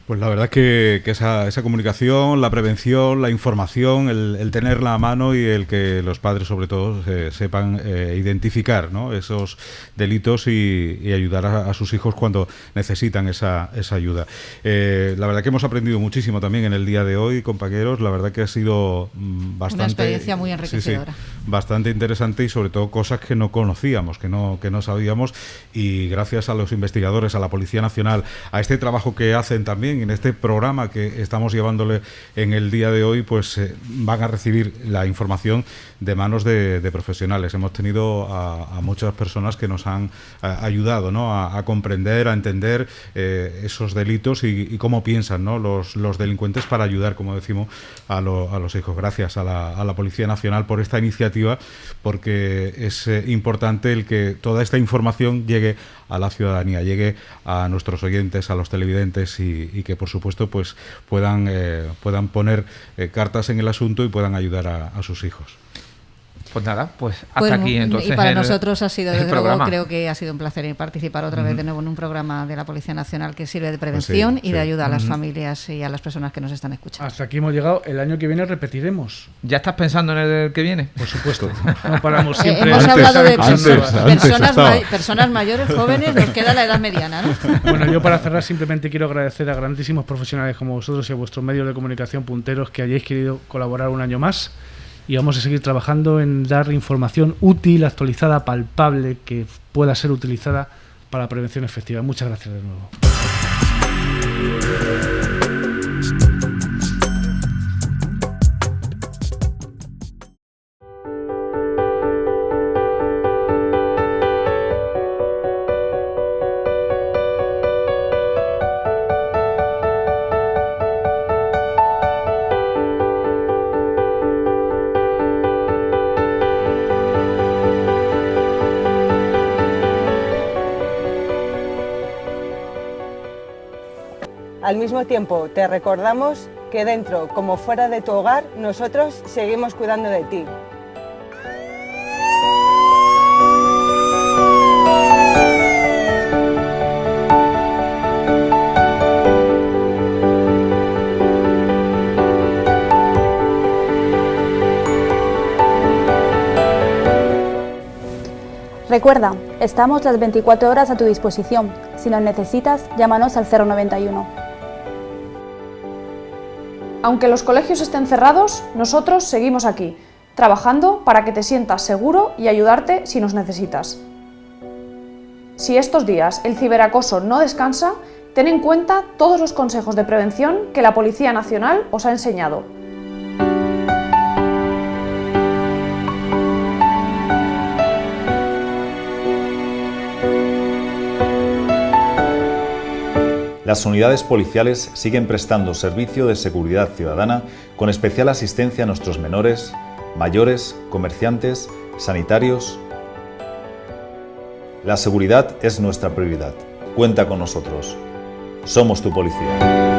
Pues la verdad es que esa comunicación, la prevención, la información, el tenerla a mano y el que los padres sobre todo sepan identificar, ¿no?, esos delitos y ayudar a sus hijos cuando necesitan esa ayuda. La verdad que hemos aprendido muchísimo también en el día de hoy, compañeros. La verdad que ha sido bastante... Una experiencia muy enriquecedora. Sí, bastante interesante y sobre todo cosas que no conocíamos, que no sabíamos, y gracias a los investigadores, a la Policía Nacional, a este trabajo que hacen también en este programa que estamos llevándole en el día de hoy, pues van a recibir la información de manos de profesionales. Hemos tenido a muchas personas que nos han ayudado, ¿no?, a comprender, a entender esos delitos y cómo piensan, ¿no?, los delincuentes, para ayudar, como decimos, a los hijos. Gracias a la Policía Nacional por esta iniciativa, porque es importante el que toda esta información llegue a la ciudadanía, llegue a nuestros oyentes, a los televidentes, y que por supuesto pues puedan poner cartas en el asunto y puedan ayudar a sus hijos. Pues nada, pues hasta aquí entonces. Y para nosotros ha sido, desde luego, creo que ha sido un placer participar otra vez de nuevo en un programa de la Policía Nacional que sirve de prevención y de ayuda a las familias y a las personas que nos están escuchando. Hasta aquí hemos llegado. El año que viene repetiremos. ¿Ya estás pensando en el que viene? Por supuesto. No paramos siempre. Hemos hablado de personas mayores, jóvenes, nos queda la edad mediana, ¿no? Bueno, yo para cerrar simplemente quiero agradecer a grandísimos profesionales como vosotros y a vuestros medios de comunicación punteros que hayáis querido colaborar un año más. Y vamos a seguir trabajando en dar información útil, actualizada, palpable, que pueda ser utilizada para la prevención efectiva. Muchas gracias de nuevo. Al mismo tiempo, te recordamos que dentro como fuera de tu hogar, nosotros seguimos cuidando de ti. Recuerda, estamos las 24 horas a tu disposición. Si nos necesitas, llámanos al 091. Aunque los colegios estén cerrados, nosotros seguimos aquí, trabajando para que te sientas seguro y ayudarte si nos necesitas. Si estos días el ciberacoso no descansa, ten en cuenta todos los consejos de prevención que la Policía Nacional os ha enseñado. Las unidades policiales siguen prestando servicio de seguridad ciudadana con especial asistencia a nuestros menores, mayores, comerciantes, sanitarios. La seguridad es nuestra prioridad. Cuenta con nosotros. Somos tu policía.